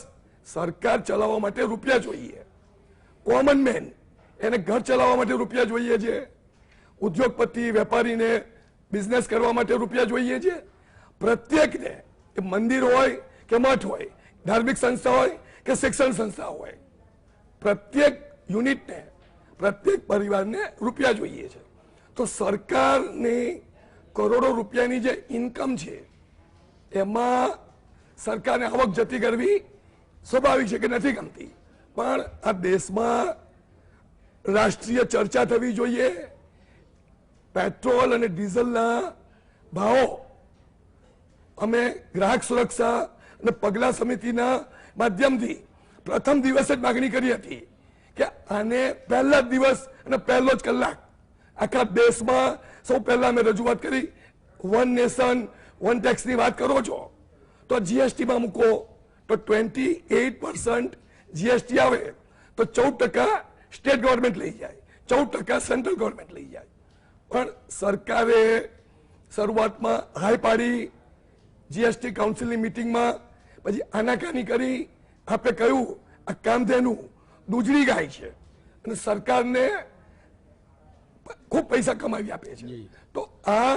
સરકાર ચલાવવા માટે રૂપિયા જોઈએ. કોમન મેન એને ઘર ચલાવવા માટે રૂપિયા જોઈએ છે. ઉદ્યોગપતિ વેપારીને બિઝનેસ કરવા માટે રૂપિયા જોઈએ છે. પ્રત્યેકને, કે મંદિર હોય કે મઠ હોય, ધાર્મિક સંસ્થા હોય કે શિક્ષણ સંસ્થા હોય, પ્રત્યેક યુનિટને, પ્રત્યેક પરિવારને રૂપિયા જોઈએ છે. તો સરકારની કરોડો રૂપિયાની જે ઇન્કમ છે એમાં સરકારને આવક જતી કરવી સ્વાભાવિક છે કે નથી ગમતી, પણ આ દેશમાં રાષ્ટ્રીય ચર્ચા થવી જોઈએ. પેટ્રોલ અને ડીઝલના ભાવો અમે ગ્રાહક સુરક્ષા અને પગલા સમિતિના માધ્યમથી પ્રથમ દિવસે જ માગણી કરી હતી કે આને પહેલા જ દિવસ અને પહેલો જ કલાક આખા દેશમાં સૌ પહેલા અમે રજૂઆત કરી. વન નેશન વન ટેક્સની વાત કરો છો તો જીએસટીમાં મૂકો તો 28% જીએસટી આવે તો 14% સ્ટેટ ગવર્મેન્ટ લઈ જાય, 14% સેન્ટ્રલ ગવર્મેન્ટ લઈ જાય. પણ સરકારે શરૂઆતમાં હાઈ પાડી જીએસટી કાઉન્સિલની મિટિંગમાં, પછી આનાકાની કરી. આપણે કહ્યું આ કામધેનું દૂધળી ગાય છે અને સરકારને ખૂબ પૈસા કમાવી આપે છે. તો આ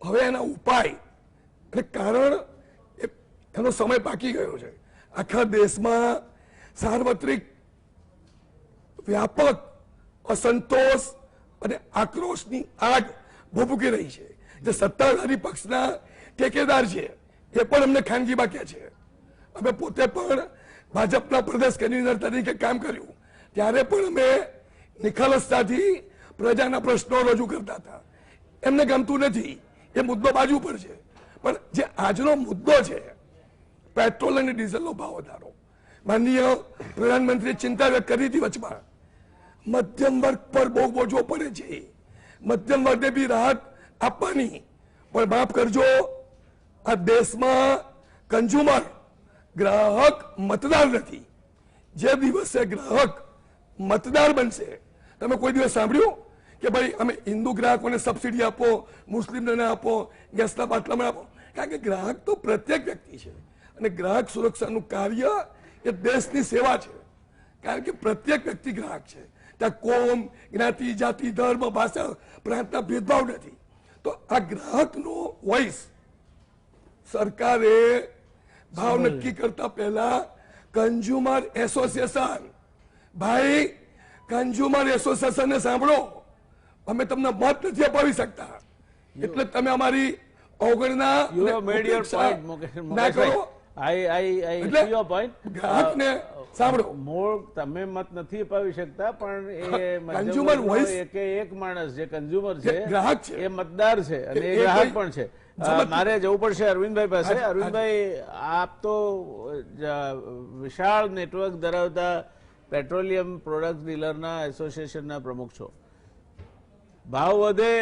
હવે એના ઉપાય અને કારણ એનો સમય પાકી ગયો છે. આખા દેશમાં સાર્વત્રિક વ્યાપક અસંતોષ અને આક્રોશની આગ ભભૂકી રહી છે. જે સત્તાધારી પક્ષના ઠેકેદાર છે એ પણ અમને ખાનગીમાં કહે છે. અમે પોતે પણ ભાજપના પ્રદેશ કન્વીનર તરીકે કામ કર્યું ત્યારે પણ અમે નિખાલસતાથી પ્રજાના પ્રશ્નો રજૂ કરતા હતા. એમને ગમતું નથી, એ મુદ્દો બાજુ પર છે. પણ જે આજનો મુદ્દો છે, પેટ્રોલ અને ડીઝલનો ભાવ વધારો, માનનીય પ્રધાનમંત્રીએ ચિંતા વ્યક્ત કરી હતી વચમાં. મધ્યમ વર્ગ પર બહુ બોજો પડે છે. મધ્યમ વર્ગને બી રાહત આપવાની, પણ માફ કરજો, આ દેશમાં કન્ઝ્યુમર ગ્રાહક મતદાર નથી. જે દિવસે ગ્રાહક મતદાર બનશે, તમે કોઈ દિવસ સાંભળ્યું કે ભાઈ અમે હિન્દુ ગ્રાહકોને સબસિડી આપો, મુસ્લિમને ના આપો, ગેસના બાટલામાં આપો? કારણ કે ગ્રાહક તો પ્રત્યેક વ્યક્તિ છે અને ગ્રાહક સુરક્ષાનું કાર્ય એ દેશની સેવા છે. કારણ કે પ્રત્યેક વ્યક્તિ ગ્રાહક છે. ત્યાં કોમ, જ્ઞાતિ, જાતિ, ધર્મ, ભાષા, પ્રાંતના ભેદભાવ નથી. તો આ ગ્રાહકનો વોઇસ સરકારે ભાવ નક્કી કરતા પહેલા કન્ઝ્યુમર એસોસિએશન, ભાઈ કન્ઝ્યુમર એસોસિએશનને સાંભળો. અમે તમને મત નથી અપાવી શકતા, એટલે તમે અમારી અવગણના You have made your point, ના કરો. I એટલે see your point. ગ્રાહકને સાંભળો. મૂળ તમે મત નથી અપાવી શકતા, પણ એ Consumer મધ્યમ વર્ગનો voice- એક માણસ જે કન્ઝ્યુમર છે, ગ્રાહક છે. એ મતદાર છે અને એ એ ગ્રાહક કોઈ પણ છે. સમજ- મારે જવું પડશે અરવિંદભાઈ પાસે. હાજી, અરવિંદભાઈ, આપ તો વિશાળ નેટવર્ક ધરાવતા પેટ્રોલિયમ પ્રોડક્ટ ડીલરના એસોસિએશનના પ્રમુખ છો. ભાવ વધે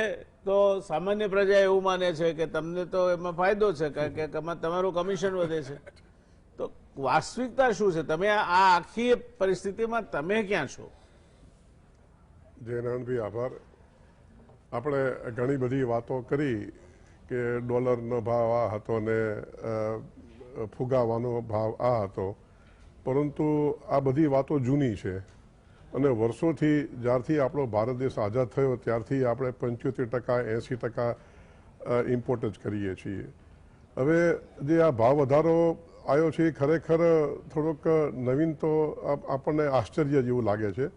તો સામાન્ય પ્રજા એવું માને છે કે તમને તો એમાં ફાયદો છે, કારણ કે તમારું કમિશન વધે છે. તો વાસ્તવિકતા શું છે? તમે આ આખી પરિસ્થિતિમાં તમે ક્યાં છો? જય નારાયણભાઈ, આભાર. આપણે ઘણી બધી વાતો કરી કે ડોલરનો ભાવ આ હતો ને ફુગાવાનો ભાવ આ હતો, પરંતુ આ બધી વાતો જૂની છે અને વર્ષોથી જ્યારથી આપણો ભારત દેશ આઝાદ થયો ત્યારથી આપણે 75% 80% ઇમ્પોર્ટ જ કરીએ છીએ. હવે જે આ ભાવ વધારો આવ્યો છે એ ખરેખર થોડોક નવીન તો આપણને આશ્ચર્ય જેવું લાગે છે.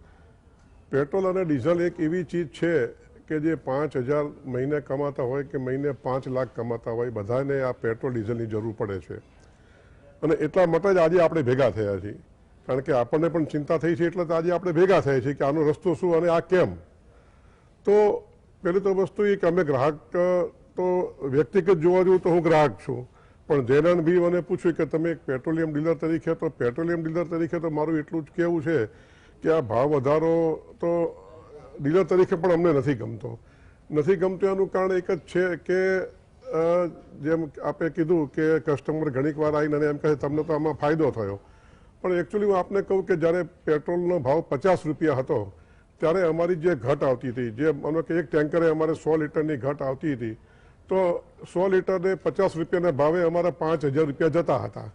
પેટ્રોલ અને ડીઝલ એક એવી ચીજ છે કે જે 5,000 મહિને કમાતા હોય કે મહિને 5 લાખ કમાતા હોય, બધાને આ પેટ્રોલ ડીઝલની જરૂર પડે છે. અને એટલા માટે જ આજે આપણે ભેગા થયા છીએ, કારણ કે આપણને પણ ચિંતા થઈ છે, એટલે આજે આપણે ભેગા થયા છીએ કે આનો રસ્તો શું અને આ કેમ. તો પહેલી તો વસ્તુ એ કે અમે ગ્રાહક તો વ્યક્તિગત જોવા જવું તો હું ગ્રાહક છું, પણ જયનાનભાઈ મને પૂછ્યું કે તમે એક પેટ્રોલિયમ ડીલર તરીકે, તો પેટ્રોલિયમ ડીલર તરીકે તો મારું એટલું જ કહેવું છે કે આ ભાવ વધારો તો ડીલર તરીકે પણ અમને નથી ગમતો. નથી ગમતું એનું કારણ એક જ છે કે જેમ આપે કીધું કે કસ્ટમર ઘણીક વાર આવીને અને એમ કહે તમને તો આમાં ફાયદો થયો, પણ એકચ્યુઅલી હું આપને કહું કે જ્યારે પેટ્રોલનો ભાવ 50 રૂપિયા હતો ત્યારે અમારી જે ઘટ આવતી હતી, જે માનો કે એક ટેન્કરે અમારે 100 લીટરની ઘટ આવતી હતી, તો 100 લીટરને 50 રૂપિયાના ભાવે અમારા 5,000 રૂપિયા જતા હતા.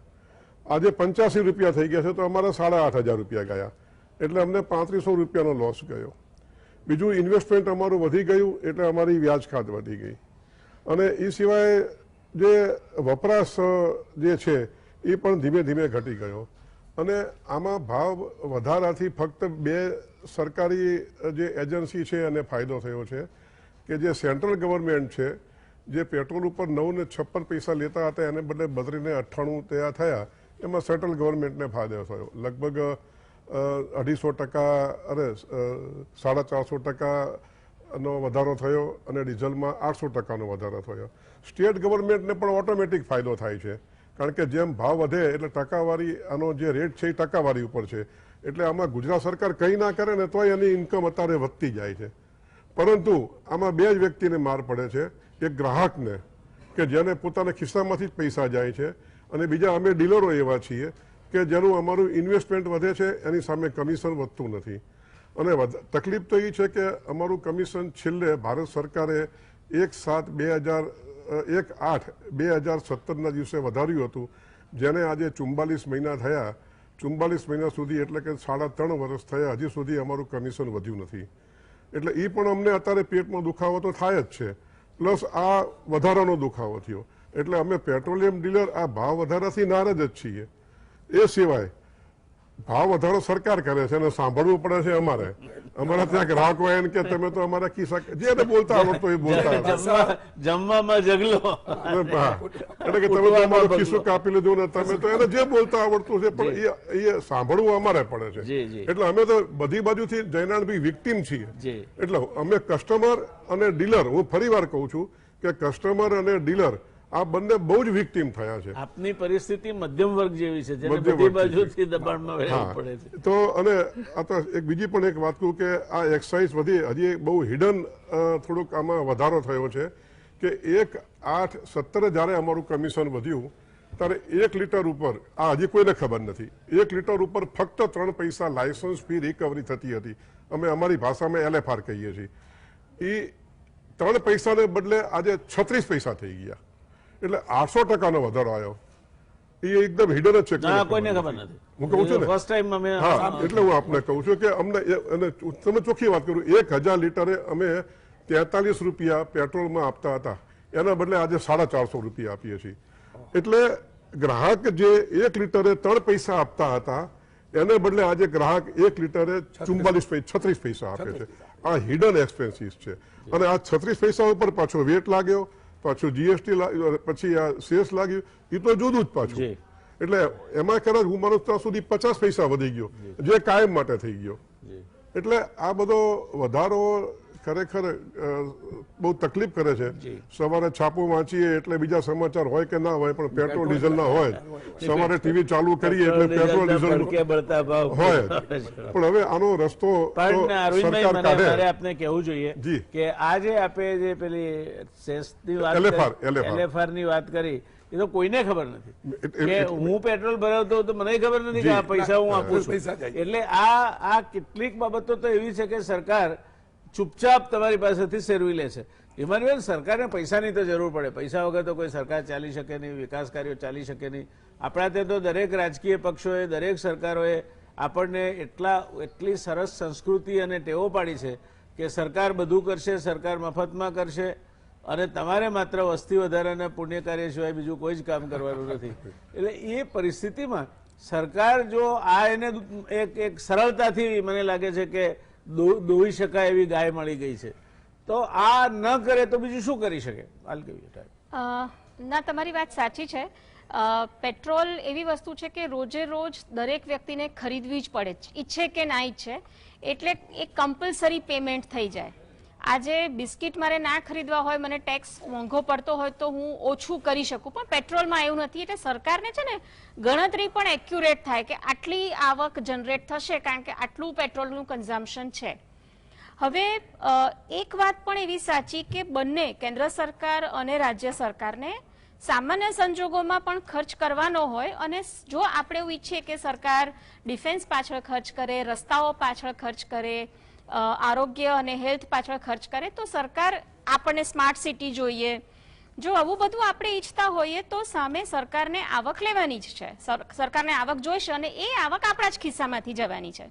આજે 85 રૂપિયા થઈ ગયા છે તો અમારા 8,500 રૂપિયા ગયા, એટલે અમને 3500 રૂપિયાનો લોસ ગયો. બીજું ઇન્વેસ્ટમેન્ટ અમારું વધી ગયું એટલે અમારી વ્યાજ ખાત વધી ગઈ, અને એ સિવાય જે વપરાશ જે છે એ પણ ધીમે ધીમે ઘટી ગયો. અને આમાં ભાવ વધારાથી ફક્ત 2 સરકારી જે એજન્સી છે એને ફાયદો થયો છે કે જે સેન્ટ્રલ ગવર્મેન્ટ છે, જે પેટ્રોલ ઉપર 9.56 પૈસા લેતા હતા એને બદલે 32.98 થયા, એમાં સેન્ટ્રલ ગવર્મેન્ટને ફાયદો થયો. લગભગ 250% અરે 450% વધારો થયો અને ડીઝલમાં 800% વધારો થયો. સ્ટેટ ગવર્મેન્ટને પણ ઓટોમેટિક ફાયદો થાય છે, કારણ કે જેમ ભાવ વધે એટલે ટકાવારી આનો જે રેટ છે એ ટકાવારી ઉપર છે, એટલે આમાં ગુજરાત સરકાર કંઈ ના કરે ને તોય એની ઇન્કમ અત્યારે વધતી જાય છે. પરંતુ આમાં 2 જ વ્યક્તિને માર પડે છે, એક ગ્રાહકને કે જેને પોતાના ખિસ્સામાંથી જ પૈસા જાય છે, અને બીજા અમે ડીલરો એવા છીએ કે જેનું અમારું ઇન્વેસ્ટમેન્ટ વધે છે એની સામે કમિશન વધતું નથી. અને તકલીફ તો એ છે કે અમારું કમિશન છેલ્લે ભારત સરકારે 1/8/2017ના દિવસે વધાર્યું હતું, જેને આજે 44 મહિના થયા. 44 મહિના સુધી એટલે કે 3.5 વર્ષ થયા, હજી સુધી અમારું કમિશન વધ્યું નથી. એટલે એ પણ અમને અત્યારે પેટમાં દુખાવો તો થાય જ છે, પ્લસ આ વધારાનો દુખાવો થયો. એટલે અમે પેટ્રોલિયમ ડીલર આ ભાવ વધારાથી નારાજ જ છીએ. એ સિવાય ભાવ વધારો સરકાર કરે છે અને સાંભળવું પડે છે અમારે. અમારા ત્યાં ગ્રાહક હોય ને કે તમે તો અમારા ખિસ્સા, જેને બોલતા આવડતો એ બોલતા જમવામાં જગલો એટલે કે તમે તો અમારો ખિસ્સો કાપી લીધું ને તમે તો એને જે બોલતા આવડતું છે, પણ એ સાંભળવું અમારે પડે છે. એટલે અમે તો બધી બાજુથી જયનાનભાઈ વિક્ટીમ છીએ. એટલે અમે કસ્ટમર અને ડીલર, હું ફરી વાર કહું છું કે કસ્ટમર અને ડીલર આ બંને બહુ જ વિક્ટીમ થયા છે. આપની પરિસ્થિતિ મધ્યમ વર્ગ જેવી છે, જેને બધી બાજુથી દબાણમાં રહેવું પડે છે. તો અને આ તો એક બીજી પણ એક વાત કહું કે આ એક્સાઇઝ વધી, હજી બહુ હિડન થોડુંક આમાં વધારો થયો છે કે 1/8/17 જ્યારે અમારું કમિશન વધ્યું ત્યારે 1 લીટર ઉપર, આ હજી કોઈને ખબર નથી, 1 લીટર ઉપર ફક્ત 3 પૈસા લાયસન્સ ફી રિકવરી થતી હતી. અમે અમારી ભાષામાં LFR કહીએ છીએ. એ 3 પૈસાને બદલે આજે 36 પૈસા થઈ ગયા, એટલે 800%નો વધારો આવ્યો. એ એકદમ હિડન જ છે, કોઈને ખબર નથી. હું કહું છું ને, ફર્સ્ટ ટાઈમ અમે એટલે હું આપને કહું છું કે અમને તમે ચોખ્ખી વાત કરું, 1000 લીટરે અમે 43 રૂપિયા પેટ્રોલમાં આપતા હતા, એના બદલે આજે 450 રૂપિયા આપીએ છીએ. એટલે ગ્રાહક જે 1 લીટરે 3 પૈસા આપતા હતા એને બદલે આજે ગ્રાહક 1 લીટરે 36 પૈસા આપે છે. આ હિડન એક્સપેન્સીસ છે. અને આ 36 પૈસા ઉપર પાછો વેટ લાગ્યો, પાછું GST, પછી આ સેસ લાગ્યું, એ તો જુદું જ પાછું. એટલે એમાં કદાચ હું માનું ત્યાં સુધી 50 પૈસા વધી ગયો, જે કાયમ માટે થઈ ગયો. એટલે આ બધો વધારો ખરેખર બહુ તકલીફ કરે છે. સવારે છાપું વાંચીએ એટલે બીજા સમાચાર હોય કે ના હોય, પણ પેટ્રોલ ડીઝલ ના હોય. સવારે ટીવી ચાલુ કરીએ એટલે પેટ્રોલ ડીઝલ હોય. પણ હવે આનો રસ્તો સરકાર કાઢે. આપને કહેવું જોઈએ કે આજે આપે જે પેલી સેસની વાત, LFR ની વાત કરી, એ તો કોઈને ખબર નથી કે હું પેટ્રોલ ભરાવતો તો મને ખબર નથી કે આ પૈસા હું આપું છું. એટલે આ કેટલીક બાબતો તો એવી છે કે સરકાર ચૂપચાપ તમારી પાસેથી સેરવી લે છે. હિમાનબેન, સરકારને પૈસાની તો જરૂર પડે, પૈસા વગર તો કોઈ સરકાર ચાલી શકે નહીં, વિકાસ કાર્યો ચાલી શકે નહીં. આપણા ત્યાં તો દરેક રાજકીય પક્ષોએ, દરેક સરકારોએ આપણને એટલી સરસ સંસ્કૃતિ અને ટેવો પાડી છે કે સરકાર બધું કરશે, સરકાર મફતમાં કરશે, અને તમારે માત્ર વસ્તી વધારાના પુણ્ય કાર્ય સિવાય બીજું કોઈ જ કામ કરવાનું નથી. એટલે એ પરિસ્થિતિમાં સરકાર જો આ એને એક સરળતાથી મને લાગે છે કે દોહી શકાય એવી ગાય મળી ગઈ છે, તો આ ન કરે તો બીજું શું કરી શકે? ના, તમારી વાત સાચી છે. પેટ્રોલ એવી વસ્તુ છે કે રોજે રોજ દરેક વ્યક્તિને ખરીદવી જ પડે, ઈચ્છે કે ના ઈચ્છે. એટલે એક કમ્પલસરી પેમેન્ટ થઈ જાય. આજે બિસ્કિટ મારે ના ખરીદવા હોય, મને ટેક્સ મોંઘો પડતો હોય તો હું ઓછું કરી શકું, પણ પેટ્રોલમાં એવું નથી. એટલે સરકારને છે ને ગણતરી પણ એક્યુરેટ થાય કે આટલી આવક જનરેટ થશે કારણ કે આટલું પેટ્રોલનું કન્ઝમ્પશન છે. હવે એક વાત પણ એવી સાચી કે બંને કેન્દ્ર સરકાર અને રાજ્ય સરકારને સામાન્ય સંજોગોમાં પણ ખર્ચ કરવાનો હોય, અને જો આપણે એવું ઈચ્છીએ કે સરકાર ડિફેન્સ પાછળ ખર્ચ કરે, રસ્તાઓ પાછળ ખર્ચ કરે, આરોગ્ય અને હેલ્થ પાછળ ખર્ચ કરે, તો સરકાર આપણને સ્માર્ટ સિટી જોઈએ. જો આવું બધું આપણે ઈચ્છતા હોઈએ તો સામે સરકારને આવક લેવાની જ છે, સરકારને આવક જોઈશે અને એ આવક આપણા જ ખિસ્સામાંથી જવાની છે.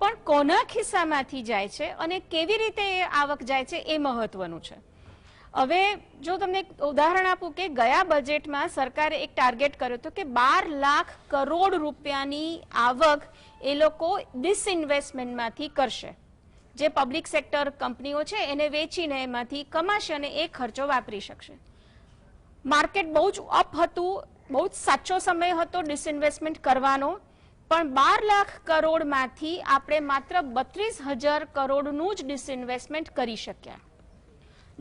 પણ કોના ખિસ્સામાંથી જાય છે અને કેવી રીતે એ આવક જાય છે એ મહત્વનું છે. હવે જો તમને એક ઉદાહરણ આપું કે ગયા બજેટમાં સરકારે એક ટાર્ગેટ કર્યો હતો કે 12 લાખ કરોડ રૂપિયાની આવક એ લોકો ડિસઇન્વેસ્ટમેન્ટમાંથી કરશે. જે પબ્લિક સેક્ટર કંપનીઓ છે એને વેચીને એમાંથી કમાશે અને એ ખર્ચો વાપરી શકશે. માર્કેટ બહુ જ અપ હતું, બહુ જ સાચો સમય હતો ડિસઇન્વેસ્ટમેન્ટ કરવાનો, પણ 12 લાખ કરોડમાંથી આપણે માત્ર 32,000 કરોડનું જ ડિસઇન્વેસ્ટમેન્ટ કરી શક્યા.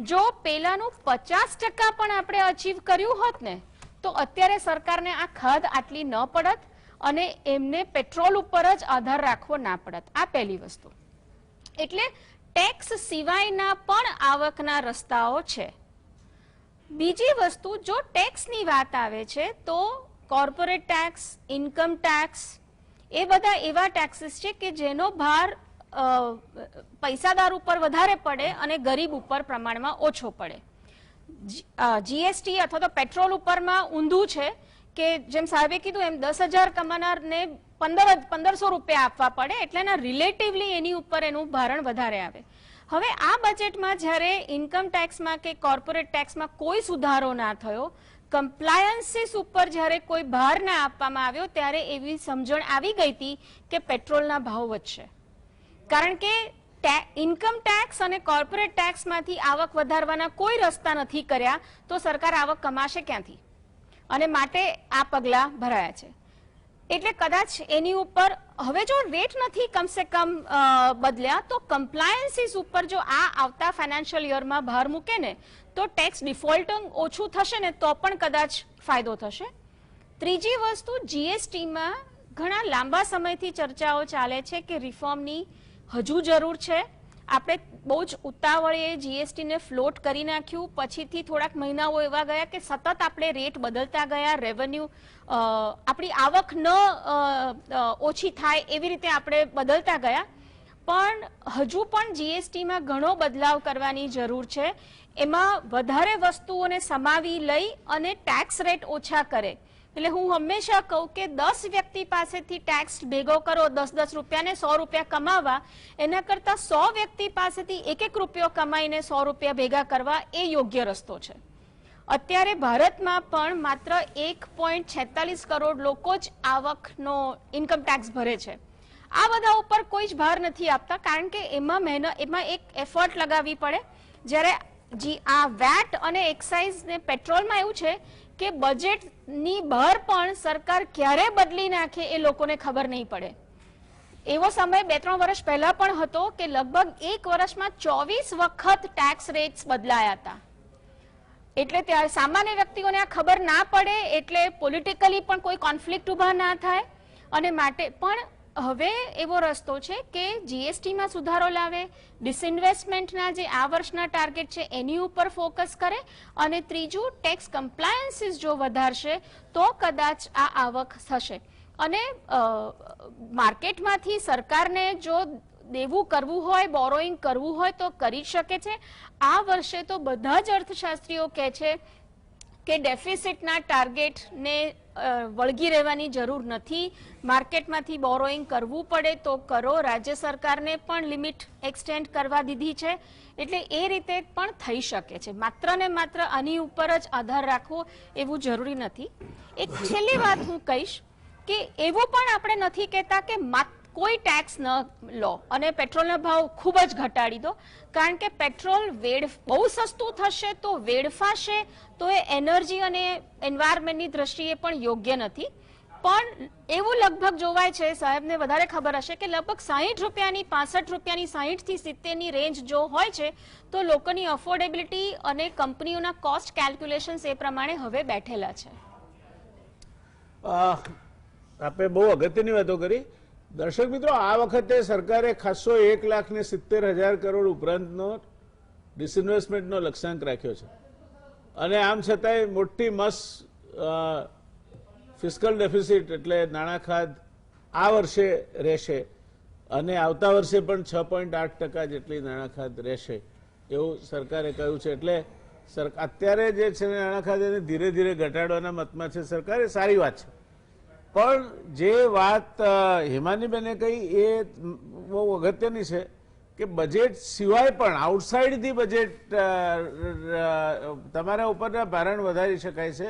જો પેલાનું 50% પણ આપણે અચીવ કર્યું હોત ને તો અત્યારે સરકારને આ ખાધ આટલી ન પડત અને એમને પેટ્રોલ ઉપર જ આધાર રાખવો ના પડત. આ પહેલી વસ્તુ. એટલે ટેક્સ સિવાયના પણ આવકના રસ્તાઓ છે. બીજી વસ્તુ, જો ટેક્સની વાત આવે છે તો કોર્પોરેટ ટેક્સ, ઇન્કમ ટેક્સ એ બધા એવા ટેક્સીસ છે કે જેનો ભાર પૈસાદાર ઉપર વધારે પડે અને ગરીબ ઉપર પ્રમાણમાં ઓછો પડે. જીએસટી અથવા તો પેટ્રોલ ઉપરમાં ઊંધું છે કે જેમ સાહેબે કીધું એમ 10,000 કમાનારને 1500 રૂપિયા આપવા પડે, એટલે એના રિલેટિવલી એની ઉપર એનું ભારણ વધારે આવે. હવે આ બજેટમાં જ્યારે ઇન્કમ ટેક્સમાં કે કોર્પોરેટ ટેક્સમાં કોઈ સુધારો ના થયો, કમ્પ્લાયન્સીસ ઉપર જ્યારે કોઈ ભાર ના આપવામાં આવ્યો, ત્યારે એવી સમજણ આવી ગઈ હતી કે પેટ્રોલના ભાવ વધશે. કારણ કે ઇન્કમ ટેક્સ અને કોર્પોરેટ ટેક્સમાંથી આવક વધારવાના કોઈ રસ્તા નથી કર્યા, તો સરકાર આવક કમાશે ક્યાંથી? અને માટે આ પગલાં ભરાયા છે. એટલે કદાચ એની ઉપર હવે જો રેટ નથી કમસે કમ બદલ્યા, તો કમ્પ્લાયન્સીસ ઉપર જો આ આવતા ફાઇનાન્શિયલ યરમાં ભાર મૂકે ને તો ટેક્સ ડિફોલ્ટ ઓછું થશે ને તો પણ કદાચ ફાયદો થશે. ત્રીજી વસ્તુ, જીએસટીમાં ઘણા લાંબા સમયથી ચર્ચાઓ ચાલે છે કે રિફોર્મની હજુ જરૂર છે. આપણે બહુ જ ઉતાવળે જીએસટીને ફ્લોટ કરી નાખ્યું, પછીથી થોડાક મહિનાઓ એવા ગયા કે સતત આપણે રેટ બદલતા ગયા, રેવન્યુ આપણી આવક ન ઓછી થાય એવી રીતે આપણે બદલતા ગયા. પણ હજુ પણ જીએસટીમાં ઘણો બદલાવ કરવાની જરૂર છે. એમાં વધારે વસ્તુઓને સમાવી લઈ અને ટેક્સ રેટ ઓછા કરે. એટલે હું હંમેશા કહું કે 10 વ્યક્તિ પાસેથી ટેક્સ ભેગો કરો, 10 રૂપિયા ને 100 રૂપિયા કમાવા, એના કરતા 100 વ્યક્તિ પાસેથી 1 રૂપિયો કમાઈને 100 રૂપિયા ભેગા કરવા એ યોગ્ય રસ્તો છે. અત્યારે ભારતમાં પણ માત્ર 1.46 કરોડ લોકો જ આવકનો ઇન્કમ ટેક્સ ભરે છે. આ બધા ઉપર કોઈ જ ભાર નથી આપતા, કારણ કે એમાં એક એફર્ટ લગાવવી પડે. જ્યારે આ વેટ અને એક્સાઇઝ ને પેટ્રોલમાં એવું છે કે બજેટની બહાર પણ સરકાર ક્યારે બદલી નાખે એ લોકોને ખબર નહીં પડે. એવો સમય 2-3 વર્ષ પહેલા પણ હતો કે લગભગ 1 વર્ષમાં 24 વખત ટેક્સ રેટ્સ બદલાયા હતા. એટલે ત્યારે સામાન્ય વ્યક્તિઓને આ ખબર ના પડે, એટલે પોલિટિકલી પણ કોઈ કોન્ફ્લિક્ટ ઉભા ના થાય. અને માટે પણ હવે એવો રસ્તો છે કે જીએસટીમાં સુધારો લાવે, ડિસઇન્વેસ્ટમેન્ટના જે આ વર્ષના ટાર્ગેટ છે એની ઉપર ફોકસ કરે, અને ત્રીજું ટેક્સ કમ્પ્લાયન્સીસ જો વધારશે તો કદાચ આ આવક થશે. અને માર્કેટમાંથી સરકારને જો દેવું કરવું હોય, બોરોઈંગ કરવું હોય તો કરી શકે છે. આ વર્ષે તો બધા જ અર્થશાસ્ત્રીઓ કહે છે કે ડેફિસિટના ટાર્ગેટને વળગી રહેવાની જરૂર નથી. માર્કેટમાંથી બોરોઈંગ કરવું પડે તો કરો. રાજ્ય સરકારને પણ લિમિટ એક્સટેન્ડ કરવા દીધી છે. એટલે એ રીતે પણ થઈ શકે છે. માત્ર ને માત્ર આની ઉપર જ આધાર રાખવો એવું જરૂરી નથી. એક છેલ્લી વાત હું કહીશ કે એવું પણ આપણે નથી કહેતા કે કોઈ ટેક્સ ન લો અને પેટ્રોલના ભાવ ખૂબ જ ઘટાડી દો, કારણ કે પેટ્રોલ બહુ સસ્તું થશે તો વેડફાશે તો એ એનર્જી અને એન્વાયરમેન્ટની દ્રષ્ટિએ પણ યોગ્ય નથી. પણ એવું લગભગ જોવાય છે, સાહેબને વધારે ખબર હશે, કે લગભગ 60 રૂપિયાની 65 રૂપિયાની 60 થી 70 ની રેન્જ જો હોય છે તો લોકોની અફોર્ડેબિલિટી અને કંપનીઓના કોસ્ટ કેલ્ક્યુલેશન્સ એ પ્રમાણે હવે બેઠેલા છે. આપે બહુ અગત્યની વાતો કરી. દર્શક મિત્રો, આ વખતે સરકારે ખાસો 1,70,000 કરોડ ઉપરાંતનો ડિસઇન્વેસ્ટમેન્ટનો લક્ષ્યાંક રાખ્યો છે અને આમ છતાંય મોટી ફિસ્કલ ડેફિસિટ એટલે નાણાં ખાધ આ વર્ષે રહેશે અને આવતા વર્ષે પણ 6.8% જેટલી નાણાં ખાધ રહેશે એવું સરકારે કહ્યું છે. એટલે અત્યારે જે છે નાણાં ખાધ એને ધીરે ધીરે ઘટાડવાના મતમાં છે સરકાર, એ સારી વાત છે. પણ જે વાત હેમાનીબેને કહી એ બહુ અગત્યની છે કે બજેટ સિવાય પણ આઉટસાઇડથી બજેટ તમારા ઉપરના ભારણ વધારી શકાય છે.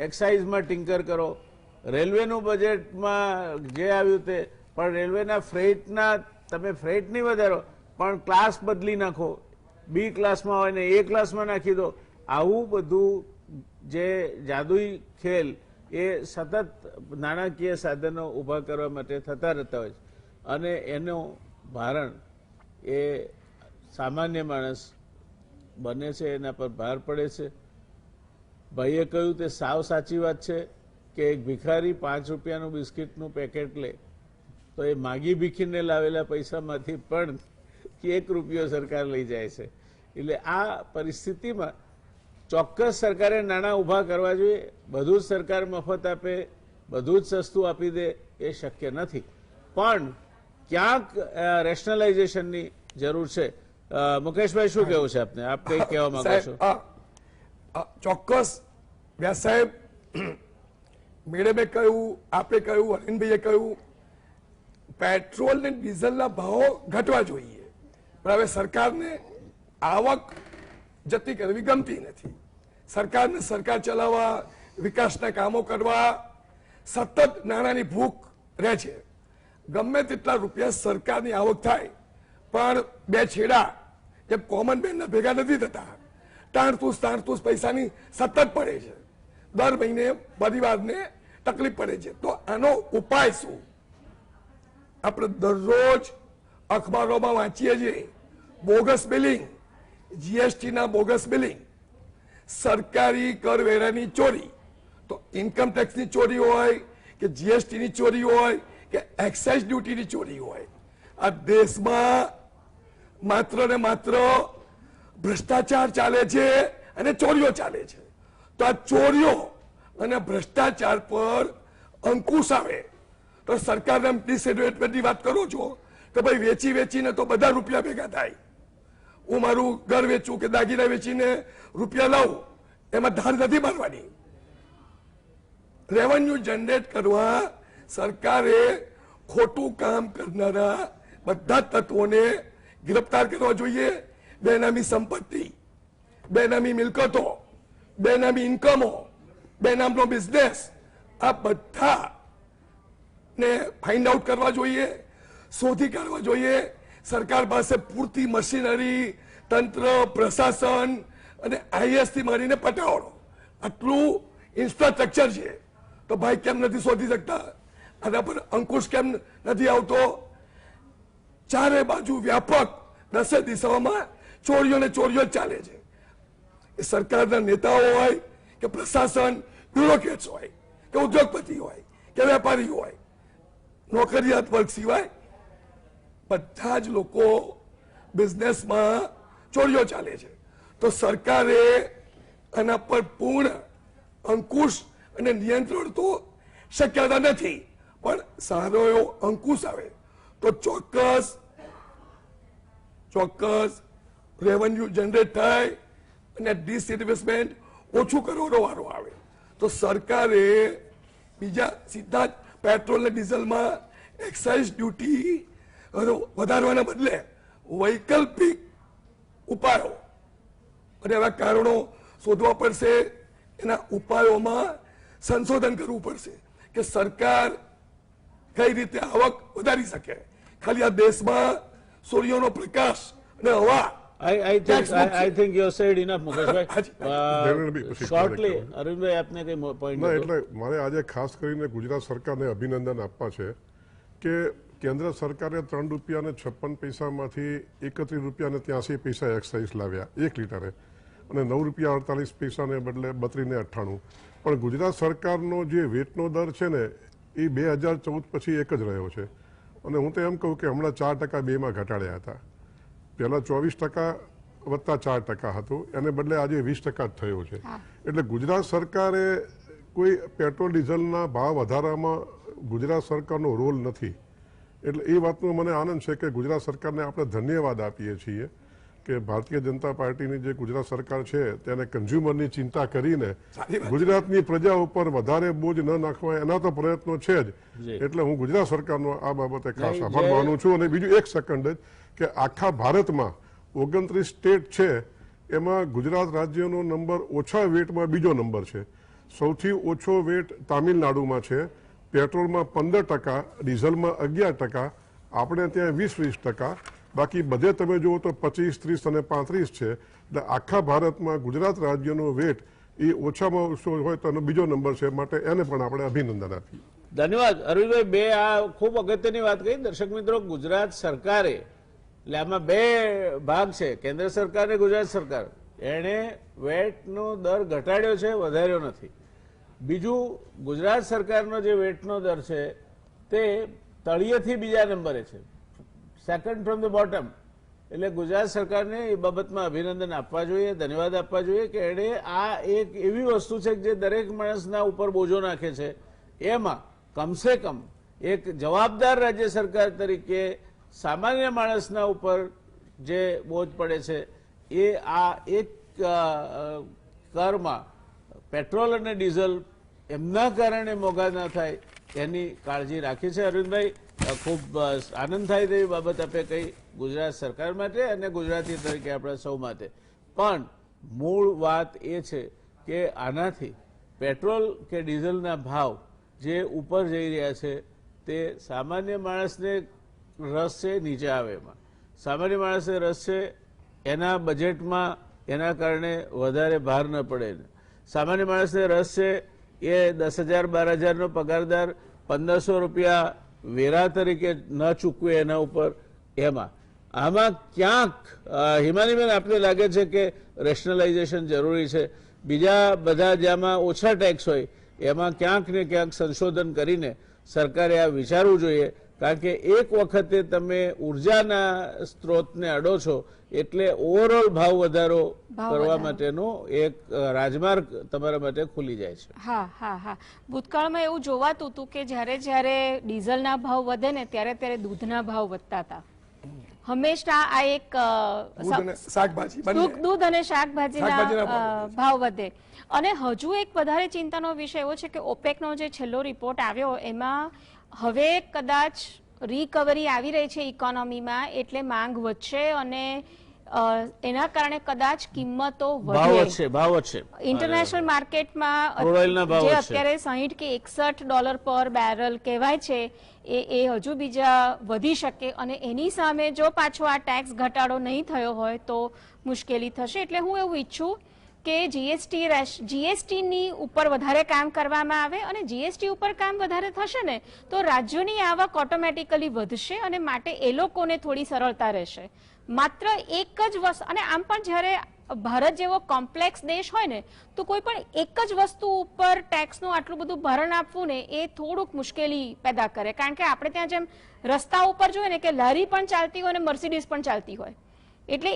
એક્સાઇઝમાં ટિંકર કરો, રેલવેનું બજેટમાં જે આવ્યું તે, પણ રેલવેના ફ્રેટના તમે ફ્રેટ નહીં વધારો પણ ક્લાસ બદલી નાખો, બી ક્લાસમાં હોય ને એ ક્લાસમાં નાખી દો. આવું બધું જે જાદુઈ ખેલ એ સતત નાણાકીય સાધનો ઊભા કરવા માટે થતા રહેતા હોય છે અને એનું ભારણ એ સામાન્ય માણસ બને છે, એના પર ભાર પડે છે. ભાઈએ કહ્યું તે સાવ સાચી વાત છે કે એક ભિખારી 5 રૂપિયાનું બિસ્કિટનું પેકેટ લે તો એ માગી ભીખીને લાવેલા પૈસામાંથી પણ 1 રૂપિયો સરકાર લઈ જાય છે. એટલે આ પરિસ્થિતિમાં ચોક્કસ સરકારે નાણાં ઊભા કરવા જોઈએ. બધું જ સરકાર મફત આપે, બધું જ સસ્તું આપી દે એ શક્ય નથી, પણ ક્યાંક રેશનલાઇઝેશનની જરૂર છે. મુકેશભાઈ, શું કહેવું છે આપને? આપ કઈ કહેવા માંગો છો? ચોક્કસ વ્યાસ સાહેબ, મેડમે કહ્યું, આપે કહ્યું, અરવિંદભાઈએ કહ્યું, પેટ્રોલ ને ડીઝલના ભાવો ઘટવા જોઈએ. પણ હવે સરકારને આવક જતી કરવી ગમતી નથી. સરકારને સરકાર ચલાવવા, વિકાસના કામો કરવા સતત નાણાંની ભૂખ રહે છે. ગમે તેટલા રૂપિયા સરકારની આવક થાય પણ બે છેડા જેમ કોમન બેનના ભેગા નથી થતા. તાણતૂસ પૈસાની સતત પડે છે. દર મહિને પરિવારને તકલીફ પડે છે. તો આનો ઉપાય શું? આપણે દરરોજ અખબારોમાં વાંચીએ છીએ બોગસ બિલિંગ, જીએસટી ના બોગસ બિલિંગ, સરકારી કરવેરાની ચોરી. તો ઇન્કમ ટેક્સની ચોરી હોય કે જીએસટી ની ચોરી હોય કે એક્સાઇઝ ડ્યુટીની ચોરી હોય, આ દેશમાં માત્ર ને માત્ર ભ્રષ્ટાચાર ચાલે છે અને ચોરીઓ ચાલે છે. તો આ ચોરીઓ અને ભ્રષ્ટાચાર પર અંકુશ આવે તો સરકારના ડિસએડવાન્ટેજની વાત કરો છો તો ભાઈ વેચીને તો બધા રૂપિયા ભેગા થાય. હું મારું ઘર વેચું કે દાગીના વેચીને રૂપિયા લાવું, એમાં ધાર નથી મારવાની. રેવન્યુ જનરેટ કરવા સરકારે ખોટું કામ કરનારા બધા તત્વોને ગિરફ્તાર કરવા જોઈએ. બેનામી સંપત્તિ, બેનામી મિલકતો, બેનામી ઇન્કમો, બેનામનો બિઝનેસ, આ બધા ને ફાઇન્ડ આઉટ કરવા જોઈએ, શોધી કાઢવા જોઈએ. સરકાર પાસે પૂરતી મશીનરી, તંત્ર, પ્રશાસન અને આઈએસ થી મારીને પટાવડો આટલું ઇન્ફ્રાસ્ટ્રક્ચર છે. તો ભાઈ કેમ નથી શોધી શકતા? આના પર અંકુશ કેમ નથી આવતો? ચારે બાજુ વ્યાપક 10 દિશાઓમાં ચોરીઓ જ ચાલે છે. એ સરકારના નેતાઓ હોય કે પ્રશાસન, બ્યુરોક્રેટ્સ હોય કે ઉદ્યોગપતિ હોય કે વેપારી હોય, નોકરિયાત વર્ગ સિવાય બધા જ લોકો બિઝનેસમાં ચોરીઓ ચાલે છે. તો સરકારે આના પર પૂર્ણ અંકુશ અને નિયંત્રણ તો શક્યતા નથી, પણ સારો એવો અંકુશ આવે તો ચોક્કસ રેવન્યુ જનરેટ થાય અને ડિસઇન્વેસ્ટમેન્ટ ઓછું કરવાનો વારો આવે. તો સરકારે બીજા સીધા જ પેટ્રોલ અને ડીઝલમાં એક્સાઇઝ ડ્યુટી વધારવાના બદલે વૈકલ્પિક ઉપાયો અને એવા કારણો શોધવા પડશે. એના ઉપાયોમાં સંશોધન કરવું પડશે કે સરકાર કઈ રીતે આવક વધારી શકે. ખાલી આ દેશમાં સૂર્યનો પ્રકાશ અને હવા I think you said enough, Devendrabhai, Mukeshbhai. પછી Shortly, correct કરો. અરવિંદભાઈ આપને કઈ point ના, હતો? એટલે મારે આજે ખાસ કરીને ગુજરાત સરકારને અભિનંદન આપવા છે કે કેન્દ્ર સરકારે ₹3.56માંથી ₹31.83 એક્સાઇઝ લાવ્યા 1 લીટરે અને ₹9.48 બદલે 32.98. પણ ગુજરાત સરકારનો જે વેટનો દર છે ને એ 2014 પછી એક જ રહ્યો છે. અને હું તો એમ કહું કે હમણાં 4% બેમાં ઘટાડ્યા હતા. પહેલા 24% વત્તા 4% હતું, એને બદલે આજે 20% જ થયો છે. એટલે ગુજરાત સરકારે કોઈ પેટ્રોલ ડીઝલના ભાવ વધારવામાં ગુજરાત સરકારનો રોલ નથી. એટલે એ વાતનો મને આનંદ છે કે ગુજરાત સરકારને આપણે ધન્યવાદ આપીએ છીએ કે ભારતીય જનતા પાર્ટીની જે ગુજરાત સરકાર છે તેને કન્ઝ્યુમરની ચિંતા કરીને ગુજરાતની પ્રજા ઉપર વધારે બોજ ન નાખવા એના તો પ્રયત્નો છે જ. એટલે હું ગુજરાત સરકારનો આ બાબતે ખાસ આભાર માનું છું. અને બીજું 1 સેકન્ડ જ કે આખા ભારતમાં 29 સ્ટેટ છે એમાં ગુજરાત રાજ્યનો નંબર ઓછા વેટમાં બીજો નંબર છે. સૌથી ઓછો વેટ તામિલનાડુમાં છે, પેટ્રોલમાં 15%, ડીઝલમાં 11%, આપણે ત્યાં 20%. બાકી બધે તમે જુઓ તો 25, 30 અને 35 છે. એટલે આખા ભારતમાં ગુજરાત રાજ્યનો વેટ એ ઓછામાં ઓછો હોય તો એનો બીજો નંબર છે, માટે એને પણ આપણે અભિનંદન આપીએ. ધન્યવાદ અરવિંદભાઈ. બે આ ખૂબ અગત્યની વાત કહી. દર્શક મિત્રો, ગુજરાત સરકારે, એટલે આમાં 2 ભાગ છે, કેન્દ્ર સરકાર અને ગુજરાત સરકાર. એણે વેટનો દર ઘટાડ્યો છે, વધાર્યો નથી. બીજું, ગુજરાત સરકારનો જે વેટનો દર છે તે તળિયેથી બીજા નંબરે છે, સેકન્ડ ફ્રોમ ધ બોટમ. એટલે ગુજરાત સરકારને એ બાબતમાં અભિનંદન આપવા જોઈએ, ધન્યવાદ આપવા જોઈએ કે એણે આ એક એવી વસ્તુ છે જે દરેક માણસના ઉપર બોજો નાખે છે. એમાં કમસે કમ એક જવાબદાર રાજ્ય સરકાર તરીકે સામાન્ય માણસના ઉપર જે બોજ પડે છે એ આ એક કરમાં પેટ્રોલ અને ડીઝલ એમના કારણે મોંઘા ના થાય એની કાળજી રાખી છે. અરવિંદભાઈ, ખૂબ આનંદ થાય તેવી બાબત આપે કહી ગુજરાત સરકાર માટે અને ગુજરાતી તરીકે આપણા સૌ માટે. પણ મૂળ વાત એ છે કે આનાથી પેટ્રોલ કે ડીઝલના ભાવ જે ઉપર જઈ રહ્યા છે તે સામાન્ય માણસને રસ છે નીચે આવે એમાં. સામાન્ય માણસને રસ છે એના બજેટમાં એના કારણે વધારે ભાર ન પડે. સામાન્ય માણસને રસ છે એ 10,000 12,000નો પગારદાર ₹1,500 વેરા તરીકે ન ચૂકવે એના ઉપર. એમાં આમાં ક્યાંક હિમાનીબેન આપને લાગે છે કે રેશનલાઇઝેશન જરૂરી છે? બીજા બધા જેમાં ઓછા ટેક્સ હોય એમાં ક્યાંક ને ક્યાંક સંશોધન કરીને સરકારે આ વિચારવું જોઈએ. કારણ કે એક વખતે તમે ઉર્જાના સ્ત્રોતને અડો છો એટલે ઓવરઓલ ભાવ વધારો કરવા માટેનો એક રાજમાર્ગ તમારા માટે ખુલી જાય છે. હા. ભૂતકાળમાં એવું જોવાતું હતું કે જ્યારે ડીઝલના ભાવ વધે ને ત્યારે દૂધના ભાવ વધતા હતા. હંમેશા આ એક દૂધ અને શાકભાજીના ભાવ વધે. અને હજુ એક વધારે ચિંતાનો વિષય એવો છે કે ઓપેકનો જે છેલ્લો રિપોર્ટ આવ્યો એમાં હવે કદાચ રિકવરી આવી રહી છે ઇકોનોમીમાં, એટલે માંગ વધશે અને એના કારણે કદાચ કિંમતો વધશે. ઇન્ટરનેશનલ માર્કેટમાં જે અત્યારે 60 કે $61 પર બેરલ કહેવાય છે એ હજુ બીજા વધી શકે. અને એની સામે જો પાછો આ ટેક્સ ઘટાડો નહીં થયો હોય તો મુશ્કેલી થશે. એટલે હું એવું ઈચ્છું કે જીએસટીની ઉપર વધારે કામ કરવામાં આવે. અને જીએસટી ઉપર કામ વધારે થશે ને તો રાજ્યોની આવક ઓટોમેટિકલી વધશે અને માટે એ લોકોને થોડી સરળતા રહેશે. માત્ર એક જ વસ્તુ, અને આમ પણ જ્યારે ભારત જેવો કોમ્પ્લેક્સ દેશ હોય ને તો કોઈ પણ એક જ વસ્તુ ઉપર ટેક્સનું આટલું બધું ભારણ આપવું ને એ થોડુંક મુશ્કેલી પેદા કરે. કારણ કે આપણે ત્યાં જેમ રસ્તા ઉપર જોઈએ ને કે લારી પણ ચાલતી હોય અને મર્સિડીઝ પણ ચાલતી હોય. એટલે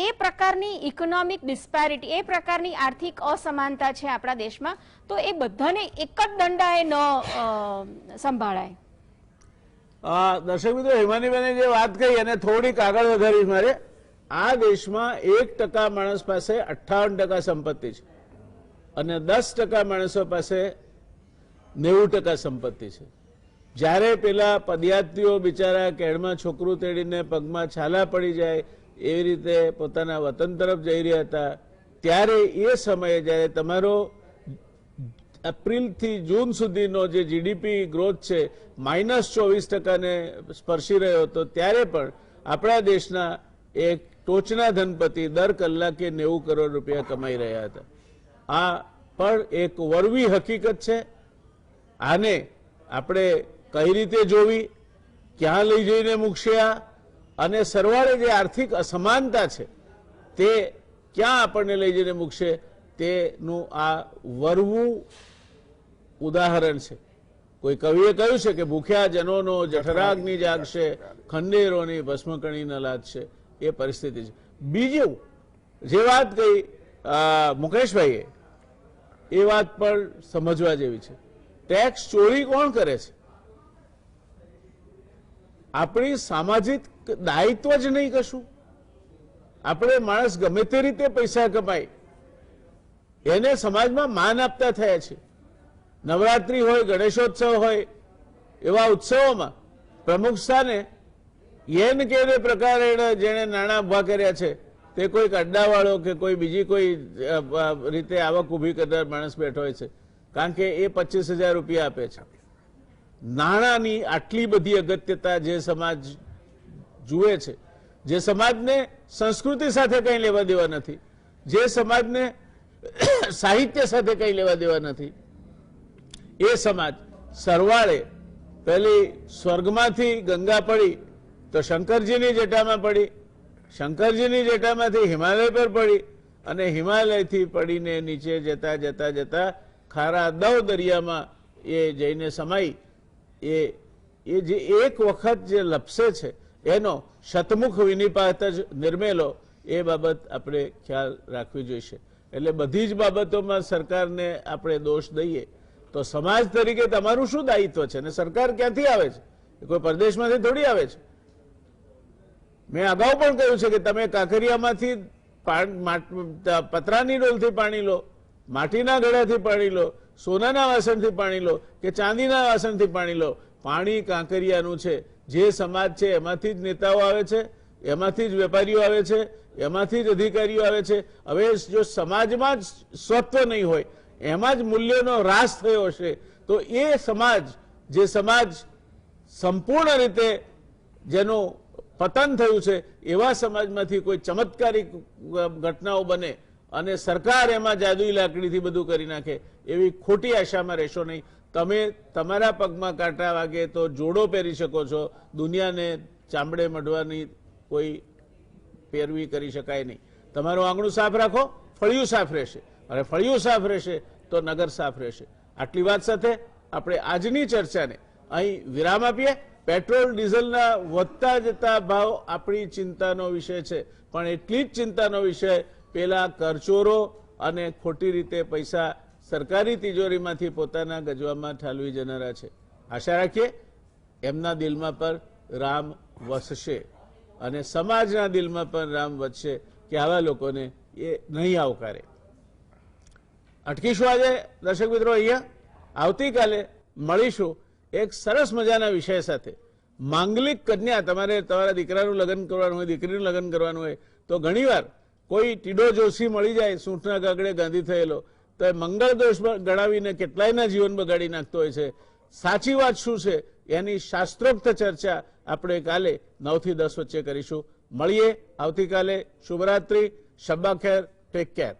એ પ્રકારની ઇકોનોમિક ડિસ્પેરિટી, એ પ્રકારની આર્થિક અસમાનતા છે આપણા દેશમાં. તો એ બધાને એક જ દંડાએ ન સંભાળાય. દર્શક મિત્રો, હિમાનીબેને જે વાત કહી એને થોડીક આગળ વધારી મારે. આ દેશમાં 1% માણસ પાસે 58% સંપત્તિ છે અને 10% માણસો પાસે 90% સંપત્તિ છે. જ્યારે પેલા પદયાત્રીઓ બિચારા કેળમાં છોકરું તેડીને પગમાં છાલા પડી જાય એવી રીતે પોતાના વતન તરફ જઈ રહ્યા હતા, ત્યારે એ સમયે જ્યારે તમારો એપ્રિલથી જૂન સુધીનો જે જીડીપી ગ્રોથ છે -24% ને સ્પર્શી રહ્યો હતો, ત્યારે પણ આપણા દેશના એક ટોચના ધનપતિ દર કલાકે 90 કરોડ રૂપિયા કમાઈ રહ્યા હતા. આ પણ એક વરવી હકીકત છે. આને આપણે કઈ રીતે જોવી, ક્યાં લઈ જઈને મૂકશે આ, અને સરવાળે જે આર્થિક અસમાનતા છે તે ક્યાં આપણને લઈ જઈને મૂકશે તેનું આ વરવું ઉદાહરણ છે. કોઈ કવિએ કહ્યું છે કે ભૂખ્યા જનોનો જઠરાગ્નિ જાગશે, ખંડેરોની ભસ્મકણી ન લાદશે. એ પરિસ્થિતિ છે. બીજું જે વાત કહી મુકેશભાઈએ, એ વાત પણ સમજવા જેવી છે. ટેક્સ ચોરી કોણ કરે છે? આપણી સામાજિક દાયિત્વ જ નહીં કશું. આપણે માણસ ગમે તે રીતે પૈસા કમાય એને સમાજમાં માન આપતા થયા છે. નવરાત્રી હોય, ગણેશોત્સવ હોય, એવા ઉત્સવોમાં પ્રમુખ સ્થાને યેન કે પ્રકારે જેણે નાણાં ઉભા કર્યા છે તે કોઈક અડ્ડાવાળો કે કોઈ બીજી કોઈ રીતે આવક ઊભી કરનાર માણસ બેઠો હોય છે, કારણ કે એ 25,000 રૂપિયા આપે છે. નાણાંની આટલી બધી અગત્યતા જે સમાજ જુએ છે, જે સમાજને સંસ્કૃતિ સાથે કંઈ લેવા દેવા નથી, જે સમાજને સાહિત્ય સાથે કંઈ લેવા દેવા નથી, એ સમાજ સરવાળે પેલી સ્વર્ગમાંથી ગંગા પડી તો શંકરજીની જટામાં પડી, શંકરજીની જટામાંથી હિમાલય પર પડી, અને હિમાલયથી પડીને નીચે જતા જતા જતા ખારા દવ દરિયામાં એ જઈને સમાઈ. એ જે એક વખત જે લપસે છે એનો શતમુખ વિનિપાત જ નિર્મેલો, એ બાબત આપણે ખ્યાલ રાખવી જોઈશે. એટલે બધી જ બાબતોમાં સરકારને આપણે દોષ દઈએ તો સમાજ તરીકે તમારું શું દાયિત્વ છે? અને સરકાર ક્યાંથી આવે છે? કોઈ પરદેશમાંથી થોડી આવે છે. મેં અગાઉ પણ કહ્યું છે કે તમે કાંકરિયામાંથી પતરાની ડોલથી પાણી લો, માટીના ઘડાથી પાણી લો, સોનાના વાસણથી પાણી લો કે ચાંદીના વાસણથી પાણી લો, પાણી કાંકરિયાનું છે. જે સમાજ છે એમાંથી જ નેતાઓ આવે છે, એમાંથી જ વેપારીઓ આવે છે, એમાંથી જ અધિકારીઓ આવે છે. હવે જો સમાજમાં જ સ્વત્વ નહીં હોય, એમાં જ મૂલ્યોનો હ્રાસ થયો હશે, તો એ સમાજ, જે સમાજ સંપૂર્ણ રીતે જેનું પતન થયું છે, એવા સમાજમાંથી કોઈ ચમત્કારિક ઘટનાઓ બને અને સરકાર એમાં જાદુઈ લાકડીથી બધું કરી નાખે, એવી ખોટી આશામાં રહેશો નહીં. તમે તમારા પગમાં કાંટા વાગે તો જોડો પહેરી શકો છો, દુનિયાને ચામડે મઢવાની કોઈ પેરવી કરી શકાય નહીં. તમારું આંગણું સાફ રાખો, ફળિયું સાફ રહેશે, અને ફળિયું સાફ રહેશે તો નગર સાફ રહેશે. આટલી વાત સાથે આપણે આજની ચર્ચાને અહીં વિરામ આપીએ. પેટ્રોલ ડીઝલના વધતા જતા ભાવ આપણી ચિંતાનો વિષય છે, પણ એટલી જ ચિંતાનો વિષય પેલા કરચોરો અને ખોટી રીતે પૈસા સરકારી તિજોરીમાંથી પોતાના ગજવામાં ઠાલવી જનારા છે. આશા રાખીએ એમના દિલમાં પણ રામ વસશે અને સમાજના દિલમાં પણ રામ વધશે કે આવા લોકોને એ નહીં આવકારે. અટકીશું આજે દર્શક મિત્રો અહીંયા. આવતીકાલે મળીશું એક સરસ મજાના વિષય સાથે. માંગલિક કન્યા, તમારે તમારા દીકરાનું લગ્ન કરવાનું હોય, દીકરીનું લગ્ન કરવાનું હોય તો ઘણીવાર કોઈ ટીડો જોશી મળી જાય સૂંઠના કાગડે ગાંધી થયેલો, તો એ મંગળ દોષ ગણાવીને કેટલાયના જીવન બગાડી નાખતો હોય છે. સાચી વાત શું છે એની શાસ્ત્રોક્ત ચર્ચા આપણે કાલે 9 થી 10 વચ્ચે કરીશું. મળીએ આવતીકાલે. શુભરાત્રી, શબ્બા ખેર, ટેક કેર.